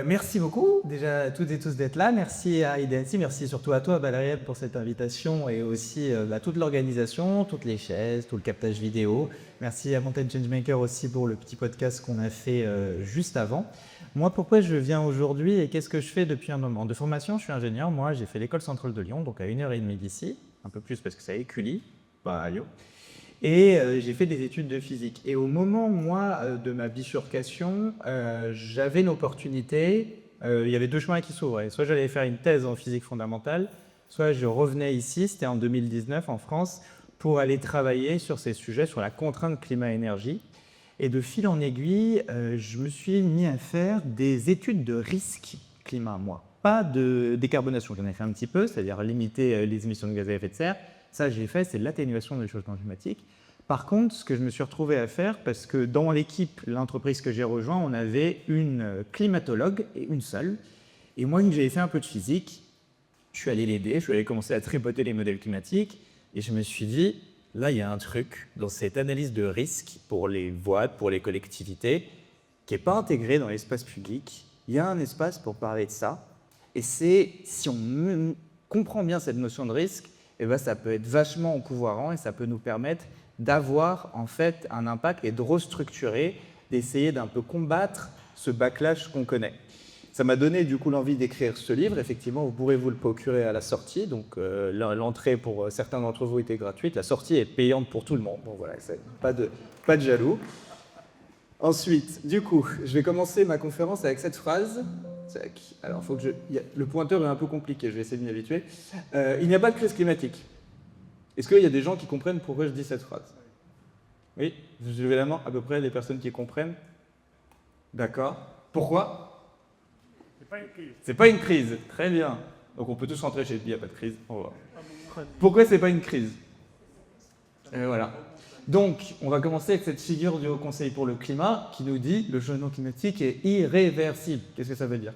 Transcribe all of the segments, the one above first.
Merci beaucoup déjà à toutes et tous d'être là. Merci à IDNC, merci surtout à toi Valérie pour cette invitation et aussi à toute l'organisation, toutes les chaises, tout le captage vidéo. Merci à Mountain Changemaker aussi pour le petit podcast qu'on a fait juste avant. Moi, pourquoi je viens aujourd'hui et qu'est-ce que je fais depuis un moment? De formation, je suis ingénieur. Moi, j'ai fait l'école centrale de Lyon, donc à 1h30 d'ici, un peu plus parce que c'est à Écully, pas à Lyon. Et j'ai fait des études de physique. Et au moment, moi, de ma bifurcation, j'avais une opportunité. Il y avait deux chemins qui s'ouvraient. Soit j'allais faire une thèse en physique fondamentale, soit je revenais ici, c'était en 2019 en France, pour aller travailler sur ces sujets, sur la contrainte climat-énergie. Et de fil en aiguille, je me suis mis à faire des études de risque climat, moi. Pas de décarbonation, j'en ai fait un petit peu, c'est-à-dire limiter les émissions de gaz à effet de serre. Ça, j'ai fait, c'est l'atténuation du changement climatique. Par contre, ce que je me suis retrouvé à faire, parce que dans l'équipe, l'entreprise que j'ai rejoint, on avait une climatologue, et une seule. Et moi, j'avais fait un peu de physique. Je suis allé l'aider, je suis allé commencer à tripoter les modèles climatiques. Et je me suis dit, là, il y a un truc dans cette analyse de risque pour les boîtes, pour les collectivités, qui n'est pas intégré dans l'espace public. Il y a un espace pour parler de ça. Et c'est, si on comprend bien cette notion de risque, eh ben, ça peut être vachement empouvoirant et ça peut nous permettre d'avoir en fait un impact et de restructurer, d'essayer d'un peu combattre ce backlash qu'on connaît. Ça m'a donné du coup l'envie d'écrire ce livre. Effectivement, vous pourrez vous le procurer à la sortie. Donc l'entrée pour certains d'entre vous était gratuite. La sortie est payante pour tout le monde. Bon voilà, pas de jaloux. Ensuite, du coup, je vais commencer ma conférence avec cette phrase. Alors, le pointeur est un peu compliqué, je vais essayer de m'y habituer. Il n'y a pas de crise climatique. Est-ce qu'il y a des gens qui comprennent pourquoi je dis cette phrase? Oui, je lève la main, à peu près les personnes qui comprennent. D'accord. Pourquoi? C'est pas une crise. C'est pas une crise, très bien. Donc on peut tous rentrer chez lui, il n'y a pas de crise. Au revoir. Pourquoi c'est pas une crise? Voilà. Donc, on va commencer avec cette figure du Haut Conseil pour le climat qui nous dit que le changement climatique est irréversible. Qu'est-ce que ça veut dire?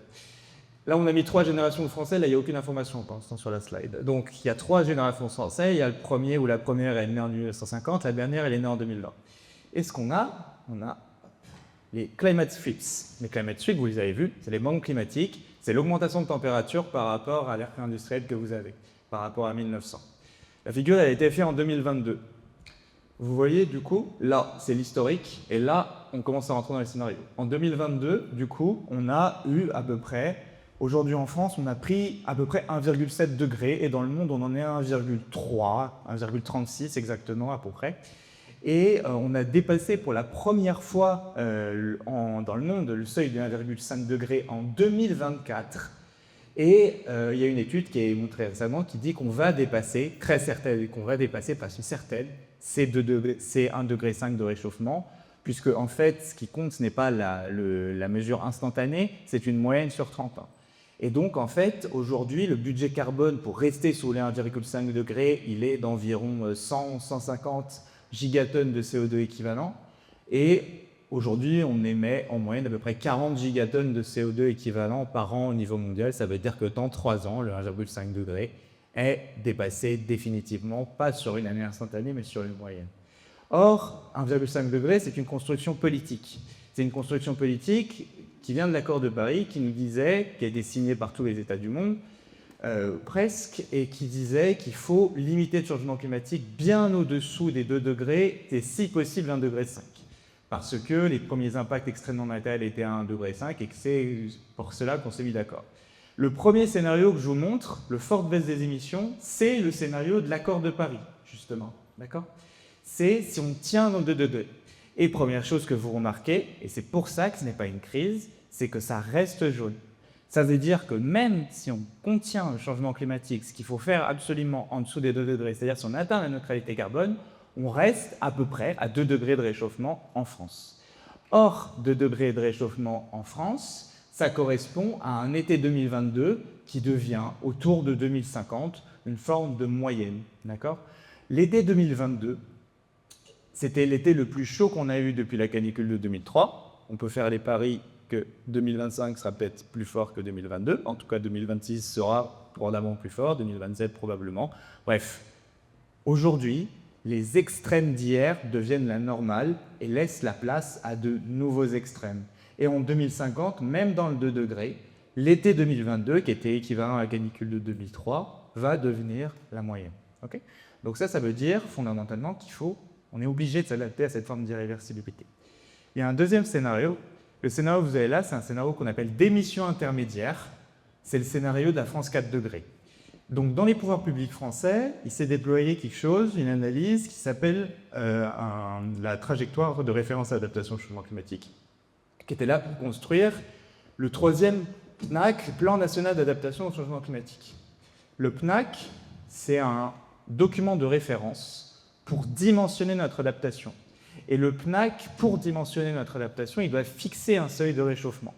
Là, on a mis 3 générations de Français, là, il n'y a aucune information pour l'instant sur la slide. Donc, il y a 3 générations de Français, il y a le premier ou la première, elle est née en 1950, la dernière, elle est née en 2020. Et ce qu'on a, on a les climate sweeps. Les climate sweeps, vous les avez vus, c'est les banques climatiques, c'est l'augmentation de température par rapport à l'ère industrielle que vous avez, par rapport à 1900. La figure, elle a été faite en 2022. Vous voyez, du coup, là, c'est l'historique, et là, on commence à rentrer dans les scénarios. En 2022, du coup, on a eu à peu près, aujourd'hui en France, on a pris à peu près 1,7 degré, et dans le monde, on en est à 1,3, 1,36 exactement, à peu près. Et on a dépassé pour la première fois dans le monde le seuil de 1,5 degré en 2024. Et il y a une étude qui est montrée récemment qui dit qu'on va dépasser, très certaine, qu'on va dépasser, pas certaine, c'est 1,5 degré de réchauffement, puisque en fait, ce qui compte, ce n'est pas la mesure instantanée, c'est une moyenne sur 30 ans. Et donc, en fait, aujourd'hui, le budget carbone pour rester sous les 1,5 degrés, il est d'environ 100-150 gigatonnes de CO2 équivalent. Et aujourd'hui, on émet en moyenne à peu près 40 gigatonnes de CO2 équivalent par an au niveau mondial. Ça veut dire que dans 3 ans, le 1,5 degré est dépassé définitivement, pas sur une année instantanée, mais sur une moyenne. Or, 1,5 degré, c'est une construction politique. C'est une construction politique qui vient de l'accord de Paris, qui nous disait, qui a été signé par tous les États du monde, presque, et qui disait qu'il faut limiter le changement climatique bien au-dessous des 2 degrés, et si possible 1,5 degré. Parce que les premiers impacts extrêmement matériels étaient à 1,5 degré, et que c'est pour cela qu'on s'est mis d'accord. Le premier scénario que je vous montre, le forte baisse des émissions, c'est le scénario de l'accord de Paris, justement. D'accord? C'est si on tient dans 2 degrés. Et première chose que vous remarquez, et c'est pour ça que ce n'est pas une crise, c'est que ça reste jaune. Ça veut dire que même si on contient le changement climatique, ce qu'il faut faire absolument en dessous des 2 degrés, c'est-à-dire si on atteint la neutralité carbone, on reste à peu près à 2 degrés de réchauffement en France. Or, 2 degrés de réchauffement en France, ça correspond à un été 2022 qui devient, autour de 2050, une forme de moyenne. D'accord ? L'été 2022, c'était l'été le plus chaud qu'on a eu depuis la canicule de 2003. On peut faire les paris que 2025 sera peut-être plus fort que 2022. En tout cas, 2026 sera probablement plus fort, 2027 probablement. Bref, aujourd'hui, les extrêmes d'hier deviennent la normale et laissent la place à de nouveaux extrêmes. Et en 2050, même dans le 2 degrés, l'été 2022, qui était équivalent à la canicule de 2003, va devenir la moyenne. Okay, donc ça veut dire fondamentalement on est obligé de s'adapter à cette forme d'irréversibilité. Il y a un deuxième scénario. Le scénario que vous avez là, c'est un scénario qu'on appelle d'émission intermédiaire. C'est le scénario de la France 4 degrés. Donc dans les pouvoirs publics français, il s'est déployé quelque chose, une analyse qui s'appelle la trajectoire de référence à l'adaptation au changement climatique, qui était là pour construire le troisième PNAC, le Plan national d'adaptation au changement climatique. Le PNAC, c'est un document de référence pour dimensionner notre adaptation. Et le PNAC, pour dimensionner notre adaptation, il doit fixer un seuil de réchauffement.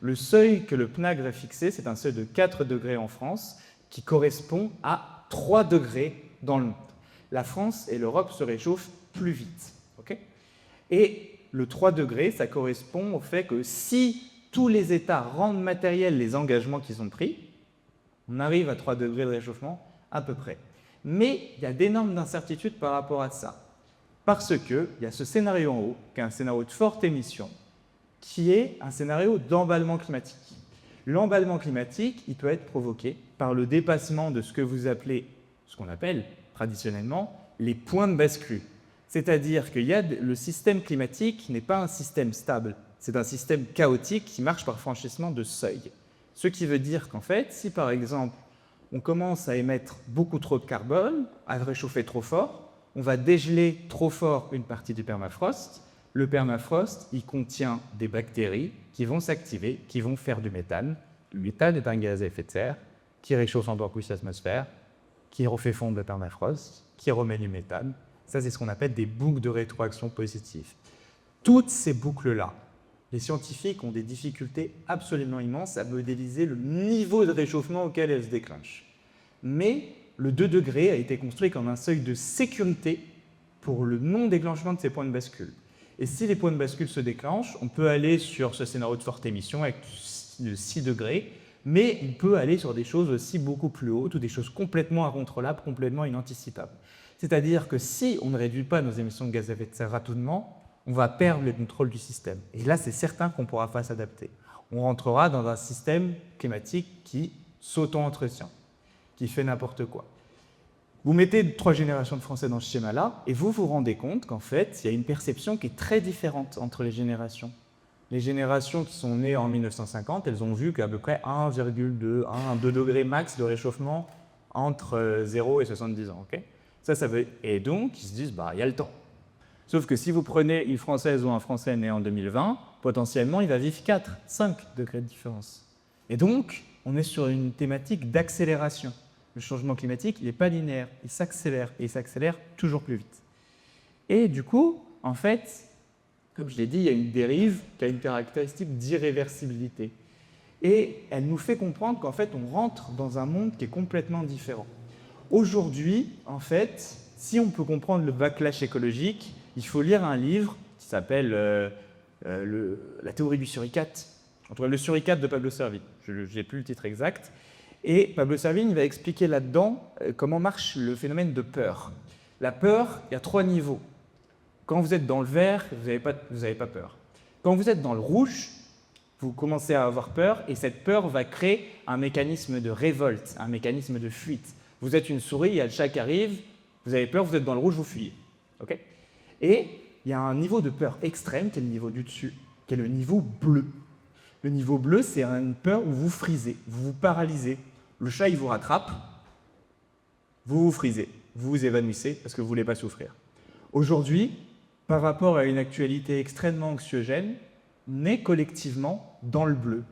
Le seuil que le PNAC va fixer, c'est un seuil de 4 degrés en France, qui correspond à 3 degrés dans le monde. La France et l'Europe se réchauffent plus vite. Okay, et le 3 degrés, ça correspond au fait que si tous les États rendent matériels les engagements qu'ils ont pris, on arrive à 3 degrés de réchauffement à peu près. Mais il y a d'énormes incertitudes par rapport à ça. Parce qu'il y a ce scénario en haut, qui est un scénario de forte émission, qui est un scénario d'emballement climatique. L'emballement climatique, il peut être provoqué par le dépassement de ce qu'on appelle traditionnellement les points de bascule. C'est-à-dire que le système climatique n'est pas un système stable, c'est un système chaotique qui marche par franchissement de seuil. Ce qui veut dire qu'en fait, si par exemple on commence à émettre beaucoup trop de carbone, à réchauffer trop fort, on va dégeler trop fort une partie du permafrost. Le permafrost, il contient des bactéries qui vont s'activer, qui vont faire du méthane. Le méthane est un gaz à effet de serre qui réchauffe encore plus l'atmosphère, qui refait fondre le permafrost, qui remet du méthane. Ça, c'est ce qu'on appelle des boucles de rétroaction positives. Toutes ces boucles-là, les scientifiques ont des difficultés absolument immenses à modéliser le niveau de réchauffement auquel elles se déclenchent. Mais le 2 degrés a été construit comme un seuil de sécurité pour le non-déclenchement de ces points de bascule. Et si les points de bascule se déclenchent, on peut aller sur ce scénario de forte émission avec de 6 degrés, mais on peut aller sur des choses aussi beaucoup plus hautes ou des choses complètement incontrôlables, complètement inanticipables. C'est-à-dire que si on ne réduit pas nos émissions de gaz à effet de serre rapidement, on va perdre le contrôle du système. Et là, c'est certain qu'on ne pourra pas s'adapter. On rentrera dans un système climatique qui s'auto-entretient, qui fait n'importe quoi. Vous mettez 3 générations de Français dans ce schéma-là, et vous vous rendez compte qu'en fait, il y a une perception qui est très différente entre les générations. Les générations qui sont nées en 1950, elles ont vu qu'à peu près 1,2, 2 degrés max de réchauffement entre 0 et 70 ans. Okay, et donc, ils se disent, il y a le temps. Sauf que si vous prenez une Française ou un Français né en 2020, potentiellement, il va vivre 4, 5 degrés de différence. Et donc, on est sur une thématique d'accélération. Le changement climatique, il n'est pas linéaire, il s'accélère, et il s'accélère toujours plus vite. Et du coup, en fait, comme je l'ai dit, il y a une dérive qui a une caractéristique d'irréversibilité. Et elle nous fait comprendre qu'en fait, on rentre dans un monde qui est complètement différent. Aujourd'hui, en fait, si on peut comprendre le backlash écologique, il faut lire un livre qui s'appelle La théorie du suricate, en tout cas le suricate de Pablo Servigne. Je n'ai plus le titre exact. Et Pablo Servigne va expliquer là-dedans comment marche le phénomène de peur. La peur, il y a 3 niveaux. Quand vous êtes dans le vert, vous n'avez pas peur. Quand vous êtes dans le rouge, vous commencez à avoir peur, et cette peur va créer un mécanisme de révolte, un mécanisme de fuite. Vous êtes une souris, il y a le chat qui arrive, vous avez peur, vous êtes dans le rouge, vous fuyez. Okay, et il y a un niveau de peur extrême, qui est le niveau du dessus, qui est le niveau bleu. Le niveau bleu, c'est une peur où vous frisez, vous vous paralysez. Le chat, il vous rattrape, vous vous frisez, vous vous évanouissez parce que vous ne voulez pas souffrir. Aujourd'hui, par rapport à une actualité extrêmement anxiogène, on est collectivement dans le bleu.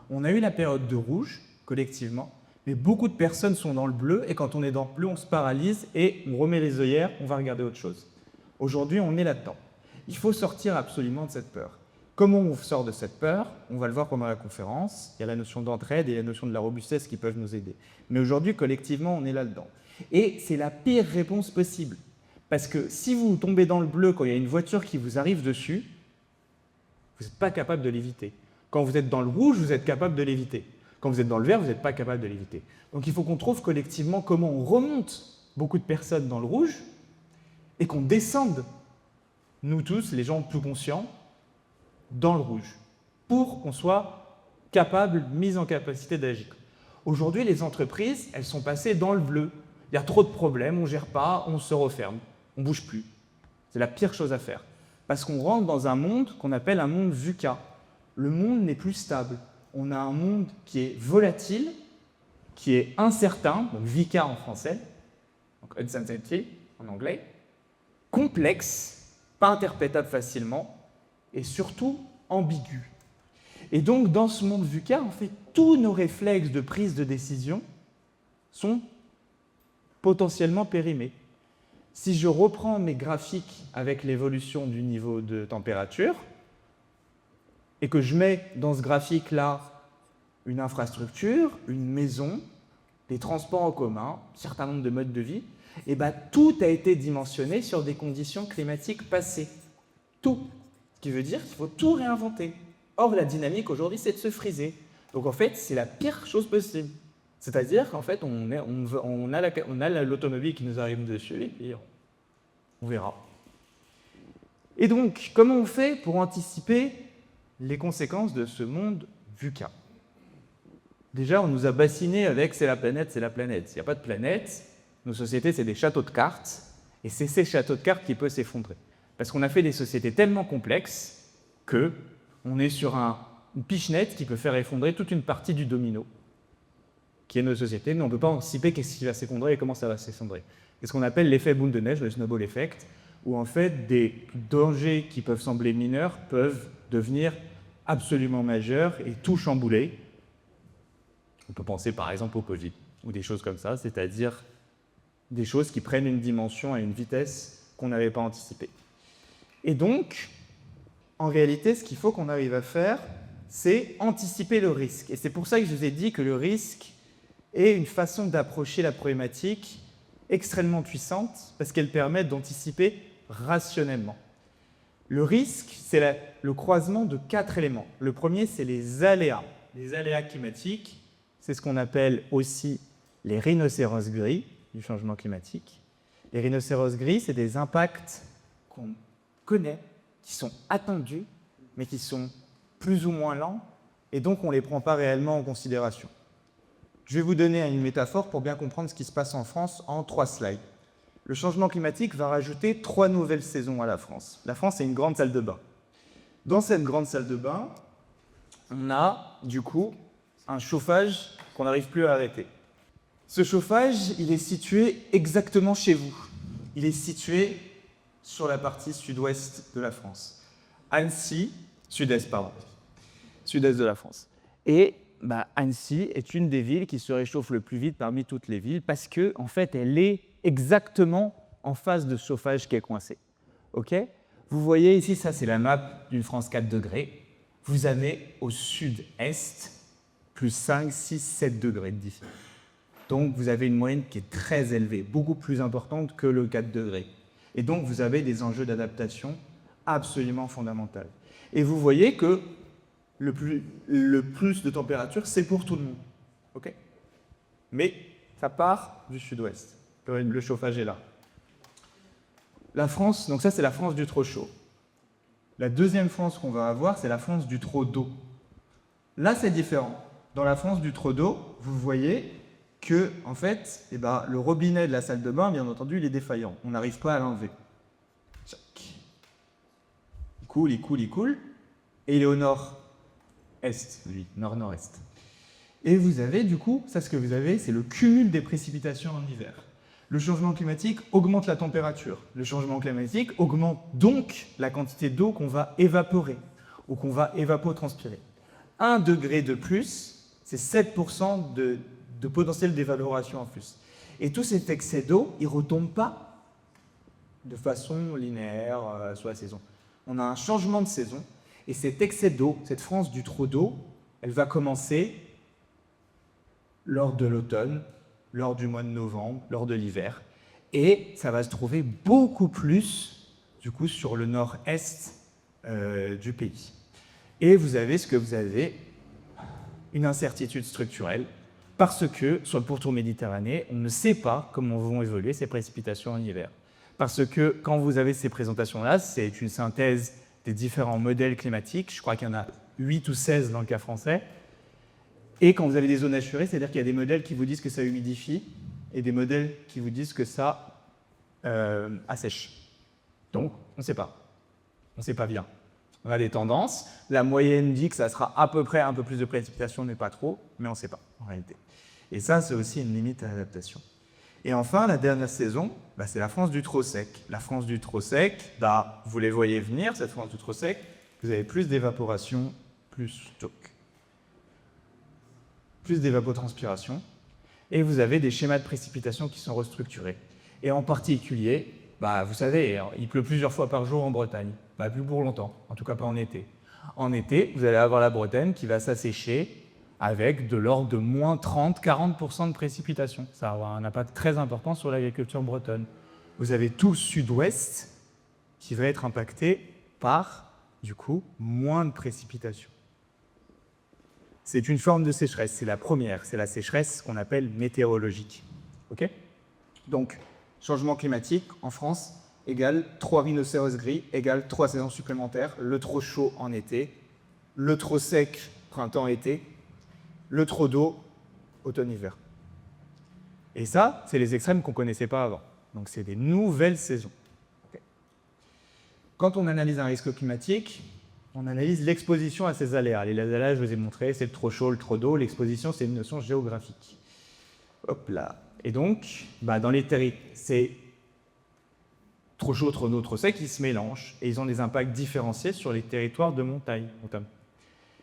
On a eu la période de rouge, collectivement, mais beaucoup de personnes sont dans le bleu, et quand on est dans le bleu, on se paralyse et on remet les œillères, on va regarder autre chose. Aujourd'hui, on est là-dedans. Il faut sortir absolument de cette peur. Comment on sort de cette peur? On va le voir pendant la conférence. Il y a la notion d'entraide et la notion de la robustesse qui peuvent nous aider. Mais aujourd'hui, collectivement, on est là-dedans. Et c'est la pire réponse possible. Parce que si vous tombez dans le bleu quand il y a une voiture qui vous arrive dessus, vous n'êtes pas capable de l'éviter. Quand vous êtes dans le rouge, vous êtes capable de l'éviter. Quand vous êtes dans le vert, vous n'êtes pas capable de l'éviter. Donc il faut qu'on trouve collectivement comment on remonte beaucoup de personnes dans le rouge et qu'on descende, nous tous, les gens plus conscients, dans le rouge. pour qu'on soit capable, mis en capacité d'agir. Aujourd'hui, les entreprises, elles sont passées dans le bleu. Il y a trop de problèmes, on ne gère pas, on se referme, on ne bouge plus. C'est la pire chose à faire. Parce qu'on rentre dans un monde qu'on appelle un monde VUCA. Le monde n'est plus stable. On a un monde qui est volatile, qui est incertain, donc VUCA en français, donc uncertainty en anglais, complexe, pas interprétable facilement, et surtout ambigu. Et donc, dans ce monde VUCA, en fait, tous nos réflexes de prise de décision sont potentiellement périmés. Si je reprends mes graphiques avec l'évolution du niveau de température, et que je mets dans ce graphique-là une infrastructure, une maison, des transports en commun, un certain nombre de modes de vie, et bien tout a été dimensionné sur des conditions climatiques passées. Tout. Ce qui veut dire qu'il faut tout réinventer. Or, la dynamique aujourd'hui, c'est de se friser. Donc en fait, c'est la pire chose possible. C'est-à-dire qu'en fait, on a l'automobile qui nous arrive dessus, et puis on verra. Et donc, comment on fait pour anticiper les conséquences de ce monde VUCA? Déjà, on nous a bassiné avec « c'est la planète, c'est la planète ». Il n'y a pas de planète. Nos sociétés, c'est des châteaux de cartes. Et c'est ces châteaux de cartes qui peuvent s'effondrer. Parce qu'on a fait des sociétés tellement complexes qu'on est sur une pichenette qui peut faire effondrer toute une partie du domino, qui est nos sociétés. Mais on ne peut pas anticiper qu'est-ce qui va s'effondrer et comment ça va s'effondrer. C'est ce qu'on appelle l'effet boule de neige, le snowball effect, où en fait des dangers qui peuvent sembler mineurs peuvent devenir absolument majeurs et tout chambouler. On peut penser par exemple au Covid ou des choses comme ça, c'est-à-dire des choses qui prennent une dimension à une vitesse qu'on n'avait pas anticipée. Et donc, en réalité, ce qu'il faut qu'on arrive à faire, c'est anticiper le risque. Et c'est pour ça que je vous ai dit que le risque est une façon d'approcher la problématique extrêmement puissante, parce qu'elle permet d'anticiper rationnellement. Le risque, c'est le croisement de 4 éléments. Le premier, c'est les aléas. Les aléas climatiques, c'est ce qu'on appelle aussi les rhinocéros gris du changement climatique. Les rhinocéros gris, c'est des impacts qu'on connaît, qui sont attendus, mais qui sont plus ou moins lents, et donc on ne les prend pas réellement en considération. Je vais vous donner une métaphore pour bien comprendre ce qui se passe en France en 3 slides. Le changement climatique va rajouter 3 nouvelles saisons à la France. La France est une grande salle de bain. Dans cette grande salle de bain, on a du coup un chauffage qu'on n'arrive plus à arrêter. Ce chauffage, il est situé exactement chez vous. Il est situé sur la partie sud-ouest de la France. Annecy, sud-est de la France. Et Annecy est une des villes qui se réchauffe le plus vite parmi toutes les villes parce que, en fait, elle est exactement en phase de chauffage qui est coincé. Ok ? Vous voyez ici, ça c'est la map d'une France 4 degrés. Vous avez au sud-est plus 5, 6, 7 degrés de différence. Donc vous avez une moyenne qui est très élevée, beaucoup plus importante que le 4 degrés. Et donc vous avez des enjeux d'adaptation absolument fondamentaux. Et vous voyez que le plus de température, c'est pour tout le monde. Okay ? Mais ça part du sud-ouest. Le chauffage est là. La France, donc ça c'est la France du trop chaud. La deuxième France qu'on va avoir, c'est la France du trop d'eau. Là c'est différent. Dans la France du trop d'eau, vous voyez que en fait, le robinet de la salle de bain, bien entendu, il est défaillant. On n'arrive pas à l'enlever. Il coule, et il est au nord-est, lui, nord-nord-est. Et vous avez du coup, ça ce que vous avez, c'est le cumul des précipitations en hiver. Le changement climatique augmente la température. Le changement climatique augmente donc la quantité d'eau qu'on va évaporer ou qu'on va évapotranspirer. 1 degré de plus, c'est 7% de potentiel d'évaporation en plus. Et tout cet excès d'eau, il ne retombe pas de façon linéaire sur la saison. On a un changement de saison et cet excès d'eau, cette France du trop d'eau, elle va commencer lors de l'automne, lors du mois de novembre, lors de l'hiver. Et ça va se trouver beaucoup plus, du coup, sur le nord-est du pays. Et vous avez une incertitude structurelle, parce que, sur le pourtour méditerranéen, on ne sait pas comment vont évoluer ces précipitations en hiver. Parce que quand vous avez ces présentations-là, c'est une synthèse des différents modèles climatiques. Je crois qu'il y en a 8 ou 16 dans le cas français. Et quand vous avez des zones assurées, c'est-à-dire qu'il y a des modèles qui vous disent que ça humidifie et des modèles qui vous disent que ça assèche. Donc, on ne sait pas. On ne sait pas bien. On a des tendances. La moyenne dit que ça sera à peu près un peu plus de précipitations, mais pas trop, mais on ne sait pas en réalité. Et ça, c'est aussi une limite à l'adaptation. Et enfin, la dernière saison, c'est la France du trop sec. La France du trop sec, vous les voyez venir, cette France du trop sec, vous avez plus d'évaporation, plus d'évapotranspiration, et vous avez des schémas de précipitation qui sont restructurés. Et en particulier, vous savez, il pleut plusieurs fois par jour en Bretagne. Plus pour longtemps, en tout cas pas en été. En été, vous allez avoir la Bretagne qui va s'assécher avec de l'ordre de moins 30-40% de précipitations. Ça va avoir un impact très important sur l'agriculture bretonne. Vous avez tout le sud-ouest qui va être impacté par, du coup, moins de précipitations. C'est une forme de sécheresse, c'est la première, c'est la sécheresse qu'on appelle météorologique. Ok ? Donc, changement climatique en France égale 3 rhinocéros gris égale 3 saisons supplémentaires, le trop chaud en été, le trop sec printemps-été, le trop d'eau automne-hiver. Et ça, c'est les extrêmes qu'on ne connaissait pas avant. Donc, c'est des nouvelles saisons. Okay. Quand on analyse un risque climatique, on analyse l'exposition à ces aléas. Les aléas, je vous ai montré, c'est le trop chaud, le trop d'eau. L'exposition, c'est une notion géographique. Hop là. Et donc, dans les territoires, c'est trop chaud, trop d'eau, trop sec, ils se mélangent et ils ont des impacts différenciés sur les territoires de montagne, notamment.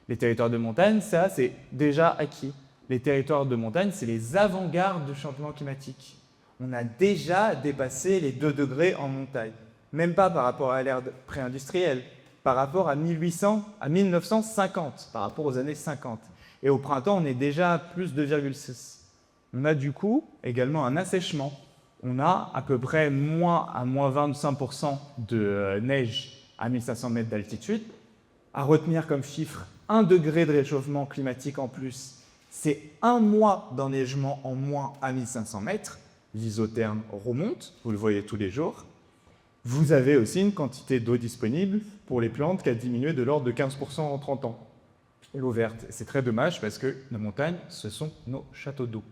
Les territoires de montagne, ça, c'est déjà acquis. Les territoires de montagne, c'est les avant-gardes du changement climatique. On a déjà dépassé les 2 degrés en montagne. Même pas par rapport à l'ère pré-industrielle, par rapport à 1950, par rapport aux années 50. Et au printemps, on est déjà à plus 2,6. On a du coup également un assèchement. On a à peu près moins 25% de neige à 1500 mètres d'altitude. À retenir comme chiffre, 1 degré de réchauffement climatique en plus, c'est 1 mois d'enneigement en moins à 1500 mètres. L'isotherme remonte, vous le voyez tous les jours. Vous avez aussi une quantité d'eau disponible pour les plantes qui a diminué de l'ordre de 15% en 30 ans. L'eau verte, c'est très dommage parce que nos montagnes, ce sont nos châteaux d'eau.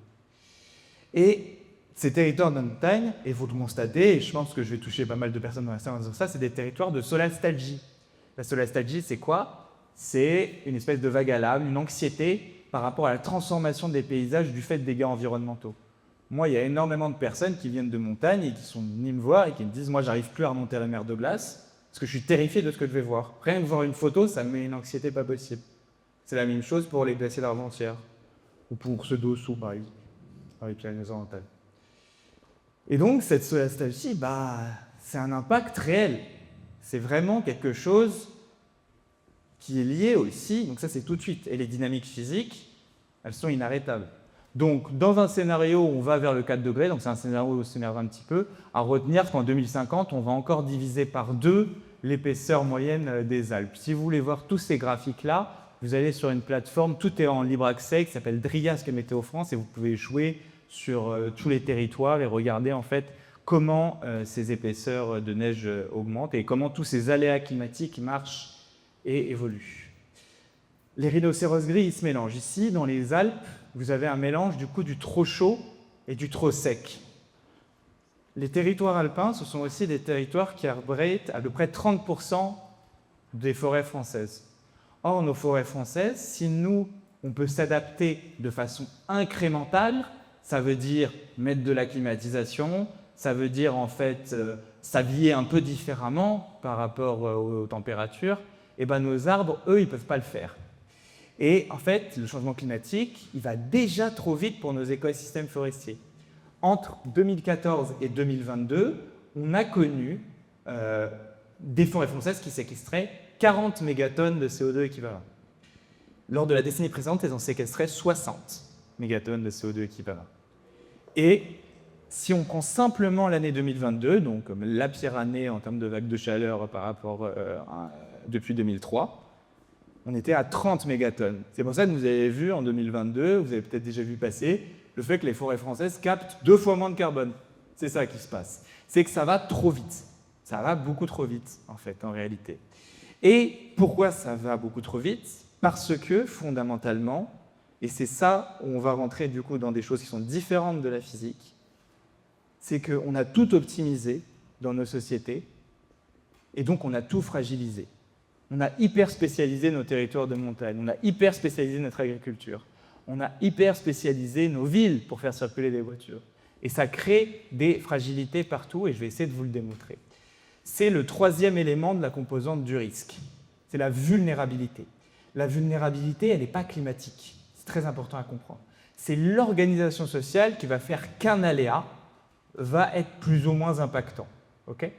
Et ces territoires de montagne, et vous le constatez, et je pense que je vais toucher pas mal de personnes dans la salle en disant ça, c'est des territoires de solastalgie. La solastalgie, c'est quoi ? C'est une espèce de vague à l'âme, une anxiété par rapport à la transformation des paysages du fait des dégâts environnementaux. Moi, il y a énormément de personnes qui viennent de montagne et qui sont venues me voir et qui me disent « Moi, j'arrive plus à remonter la mer de glace parce que je suis terrifié de ce que je vais voir. Rien que voir une photo, ça me met une anxiété pas possible. » C'est la même chose pour les glaciers d'Argentière ou pour ceux d'Ossau, par exemple, dans les Pyrénées-Orientales. Et donc, cette solastalgie, c'est un impact réel. C'est vraiment quelque chose qui est lié aussi, donc ça c'est tout de suite, et les dynamiques physiques, elles sont inarrêtables. Donc, dans un scénario où on va vers le 4 degrés, donc c'est un scénario où on s'énerve un petit peu, à retenir qu'en 2050, on va encore diviser par 2 l'épaisseur moyenne des Alpes. Si vous voulez voir tous ces graphiques-là, vous allez sur une plateforme, tout est en libre accès, qui s'appelle Driasque Météo France, et vous pouvez jouer sur tous les territoires et regarder en fait comment ces épaisseurs de neige augmentent et comment tous ces aléas climatiques marchent et évoluent. Les rhinocéros gris, ils se mélangent. Ici, dans les Alpes, vous avez un mélange du coup du trop chaud et du trop sec. Les territoires alpins, ce sont aussi des territoires qui abritent à peu près 30% des forêts françaises. Or, nos forêts françaises, si nous, on peut s'adapter de façon incrémentale, ça veut dire mettre de la climatisation, ça veut dire en fait s'habiller un peu différemment par rapport aux températures, et nos arbres, eux, ils ne peuvent pas le faire. Et en fait, le changement climatique, il va déjà trop vite pour nos écosystèmes forestiers. Entre 2014 et 2022, on a connu des forêts françaises qui séquestraient 40 mégatonnes de CO2 équivalent. Lors de la décennie précédente, elles en séquestraient 60 mégatonnes de CO2 équivalent. Et si on prend simplement l'année 2022, donc comme la pire année en termes de vagues de chaleur par rapport depuis 2003, on était à 30 mégatonnes. C'est pour ça que vous avez vu en 2022, vous avez peut-être déjà vu passer, le fait que les forêts françaises captent 2 fois moins de carbone. C'est ça qui se passe. C'est que ça va trop vite. Ça va beaucoup trop vite, en fait, en réalité. Et pourquoi ça va beaucoup trop vite ? Parce que, fondamentalement, et c'est ça où on va rentrer du coup dans des choses qui sont différentes de la physique, c'est qu'on a tout optimisé dans nos sociétés, et donc on a tout fragilisé. On a hyper spécialisé nos territoires de montagne, on a hyper spécialisé notre agriculture, on a hyper spécialisé nos villes pour faire circuler des voitures. Et ça crée des fragilités partout, et je vais essayer de vous le démontrer. C'est le troisième élément de la composante du risque, c'est la vulnérabilité. La vulnérabilité, elle n'est pas climatique, c'est très important à comprendre. C'est l'organisation sociale qui va faire qu'un aléa va être plus ou moins impactant. Okay ?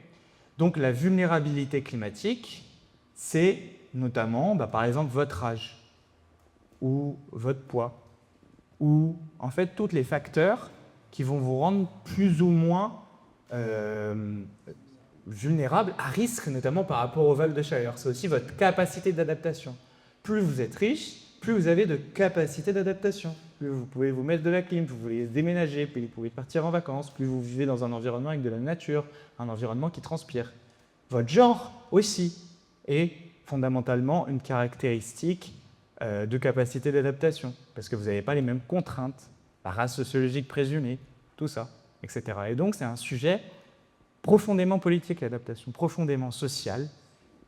Donc la vulnérabilité climatique, c'est notamment, par exemple, votre âge, ou votre poids, ou en fait tous les facteurs qui vont vous rendre plus ou moins vulnérable à risque, notamment par rapport aux vagues de chaleur. C'est aussi votre capacité d'adaptation. Plus vous êtes riche, plus vous avez de capacité d'adaptation. Plus vous pouvez vous mettre de la clim, plus vous pouvez déménager, plus vous pouvez partir en vacances, plus vous vivez dans un environnement avec de la nature, un environnement qui transpire. Votre genre aussi est fondamentalement une caractéristique de capacité d'adaptation, parce que vous n'avez pas les mêmes contraintes, la race sociologique présumée, tout ça, etc. Et donc c'est un sujet profondément politique, l'adaptation, profondément social,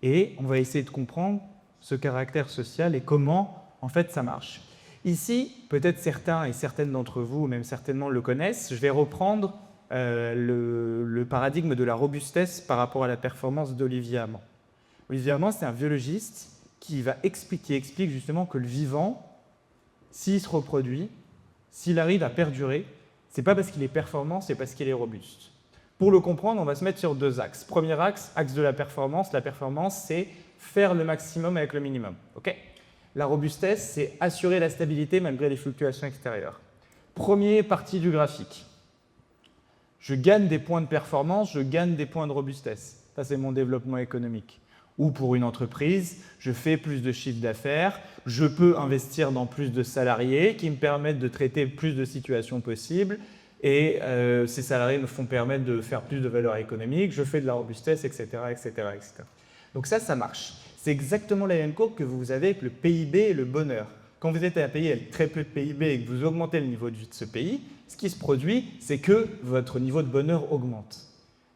et on va essayer de comprendre ce caractère social et comment, en fait, ça marche. Ici, peut-être certains et certaines d'entre vous, même certainement le connaissent, je vais reprendre le paradigme de la robustesse par rapport à la performance d'Olivier Amand. Olivier Amand, c'est un biologiste qui explique justement que le vivant, s'il se reproduit, s'il arrive à perdurer, c'est pas parce qu'il est performant, c'est parce qu'il est robuste. Pour le comprendre, on va se mettre sur deux axes. Premier axe, axe de la performance, c'est faire le maximum avec le minimum. Okay ? La robustesse, c'est assurer la stabilité malgré les fluctuations extérieures. Première partie du graphique. Je gagne des points de performance, je gagne des points de robustesse. Ça, c'est mon développement économique. Ou pour une entreprise, je fais plus de chiffre d'affaires, je peux investir dans plus de salariés qui me permettent de traiter plus de situations possibles, et ces salariés me font permettre de faire plus de valeur économique, je fais de la robustesse, etc., etc., etc. Donc ça marche. C'est exactement la même courbe que vous avez avec le PIB et le bonheur. Quand vous êtes un pays avec très peu de PIB et que vous augmentez le niveau de vie de ce pays, ce qui se produit, c'est que votre niveau de bonheur augmente.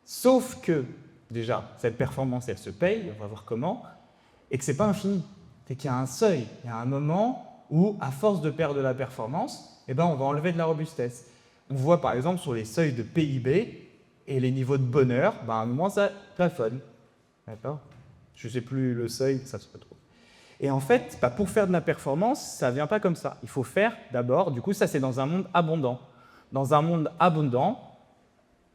Sauf que, déjà, cette performance, elle se paye, on va voir comment, et que ce n'est pas infini. C'est qu'il y a un seuil, il y a un moment où, à force de perdre de la performance, on va enlever de la robustesse. On voit par exemple sur les seuils de PIB et les niveaux de bonheur, à un moment ça plafonne. D'accord ? Je ne sais plus le seuil, ça se retrouve. Et en fait, pour faire de la performance, ça ne vient pas comme ça. Il faut faire d'abord, du coup ça c'est dans un monde abondant. Dans un monde abondant,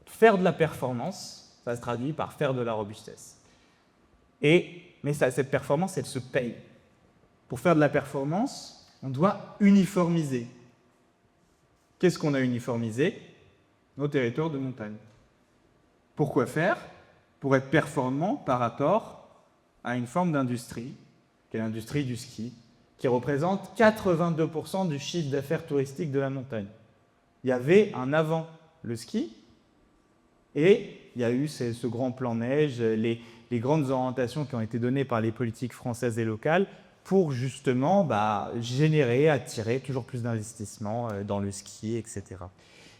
faire de la performance, ça se traduit par faire de la robustesse. Mais cette performance, elle se paye. Pour faire de la performance, on doit uniformiser. Qu'est-ce qu'on a uniformisé ? Nos territoires de montagne. Pourquoi faire ? Pour être performant par rapport à une forme d'industrie, qui est l'industrie du ski, qui représente 82% du chiffre d'affaires touristique de la montagne. Il y avait un avant le ski, et il y a eu ce grand plan neige, les grandes orientations qui ont été données par les politiques françaises et locales pour justement générer, attirer toujours plus d'investissements dans le ski, etc.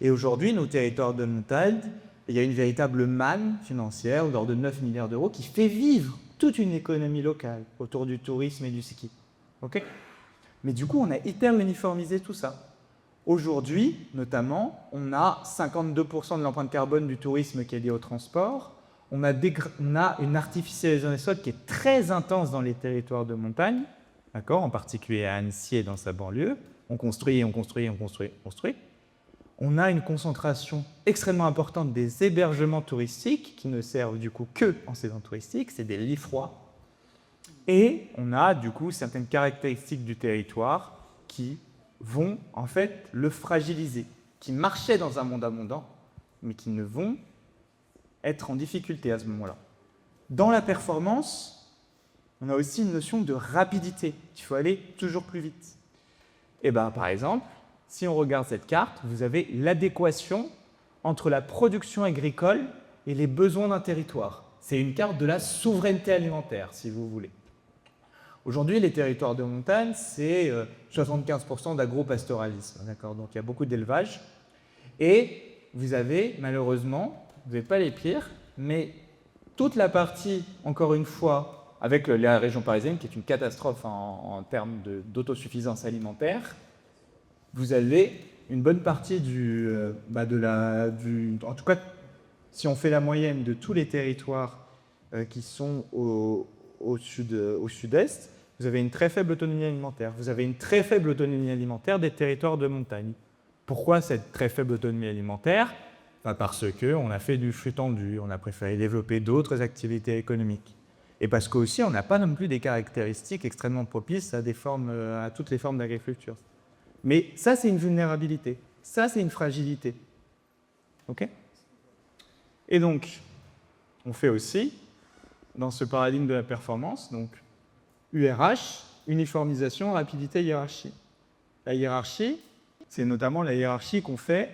Et aujourd'hui, nos territoires de montagne, il y a une véritable manne financière d'ordre de 9 milliards d'euros qui fait vivre toute une économie locale autour du tourisme et du ski. Okay ? Mais du coup, on a hyper uniformisé tout ça. Aujourd'hui, notamment, on a 52% de l'empreinte carbone du tourisme qui est liée au transport. On a une artificialisation des sols qui est très intense dans les territoires de montagne, d'accord, en particulier à Annecy et dans sa banlieue. On construit, on construit, on construit, on construit. On a une concentration extrêmement importante des hébergements touristiques qui ne servent du coup que en saison touristique, c'est des lits froids. Et on a du coup certaines caractéristiques du territoire qui vont en fait le fragiliser, qui marchaient dans un monde abondant, mais qui ne vont être en difficulté à ce moment-là. Dans la performance, on a aussi une notion de rapidité. Il faut aller toujours plus vite. Et par exemple, si on regarde cette carte, vous avez l'adéquation entre la production agricole et les besoins d'un territoire. C'est une carte de la souveraineté alimentaire, si vous voulez. Aujourd'hui, les territoires de montagne, c'est 75% d'agro-pastoralisme. D'accord ? Donc, il y a beaucoup d'élevage. Et vous avez, malheureusement, vous n'êtes pas les pires, mais toute la partie, encore une fois, avec la région parisienne, qui est une catastrophe en termes d'autosuffisance alimentaire, vous avez une bonne partie en tout cas, si on fait la moyenne de tous les territoires qui sont au sud-est, vous avez une très faible autonomie alimentaire. Vous avez une très faible autonomie alimentaire des territoires de montagne. Pourquoi cette très faible autonomie alimentaire ? Parce qu'on a fait du flux tendu, on a préféré développer d'autres activités économiques. Et parce qu'aussi, on n'a pas non plus des caractéristiques extrêmement propices à toutes les formes d'agriculture. Mais ça, c'est une vulnérabilité. Ça, c'est une fragilité. OK ? Et donc, on fait aussi, dans ce paradigme de la performance, donc URH, uniformisation, rapidité, hiérarchie. La hiérarchie, c'est notamment la hiérarchie qu'on fait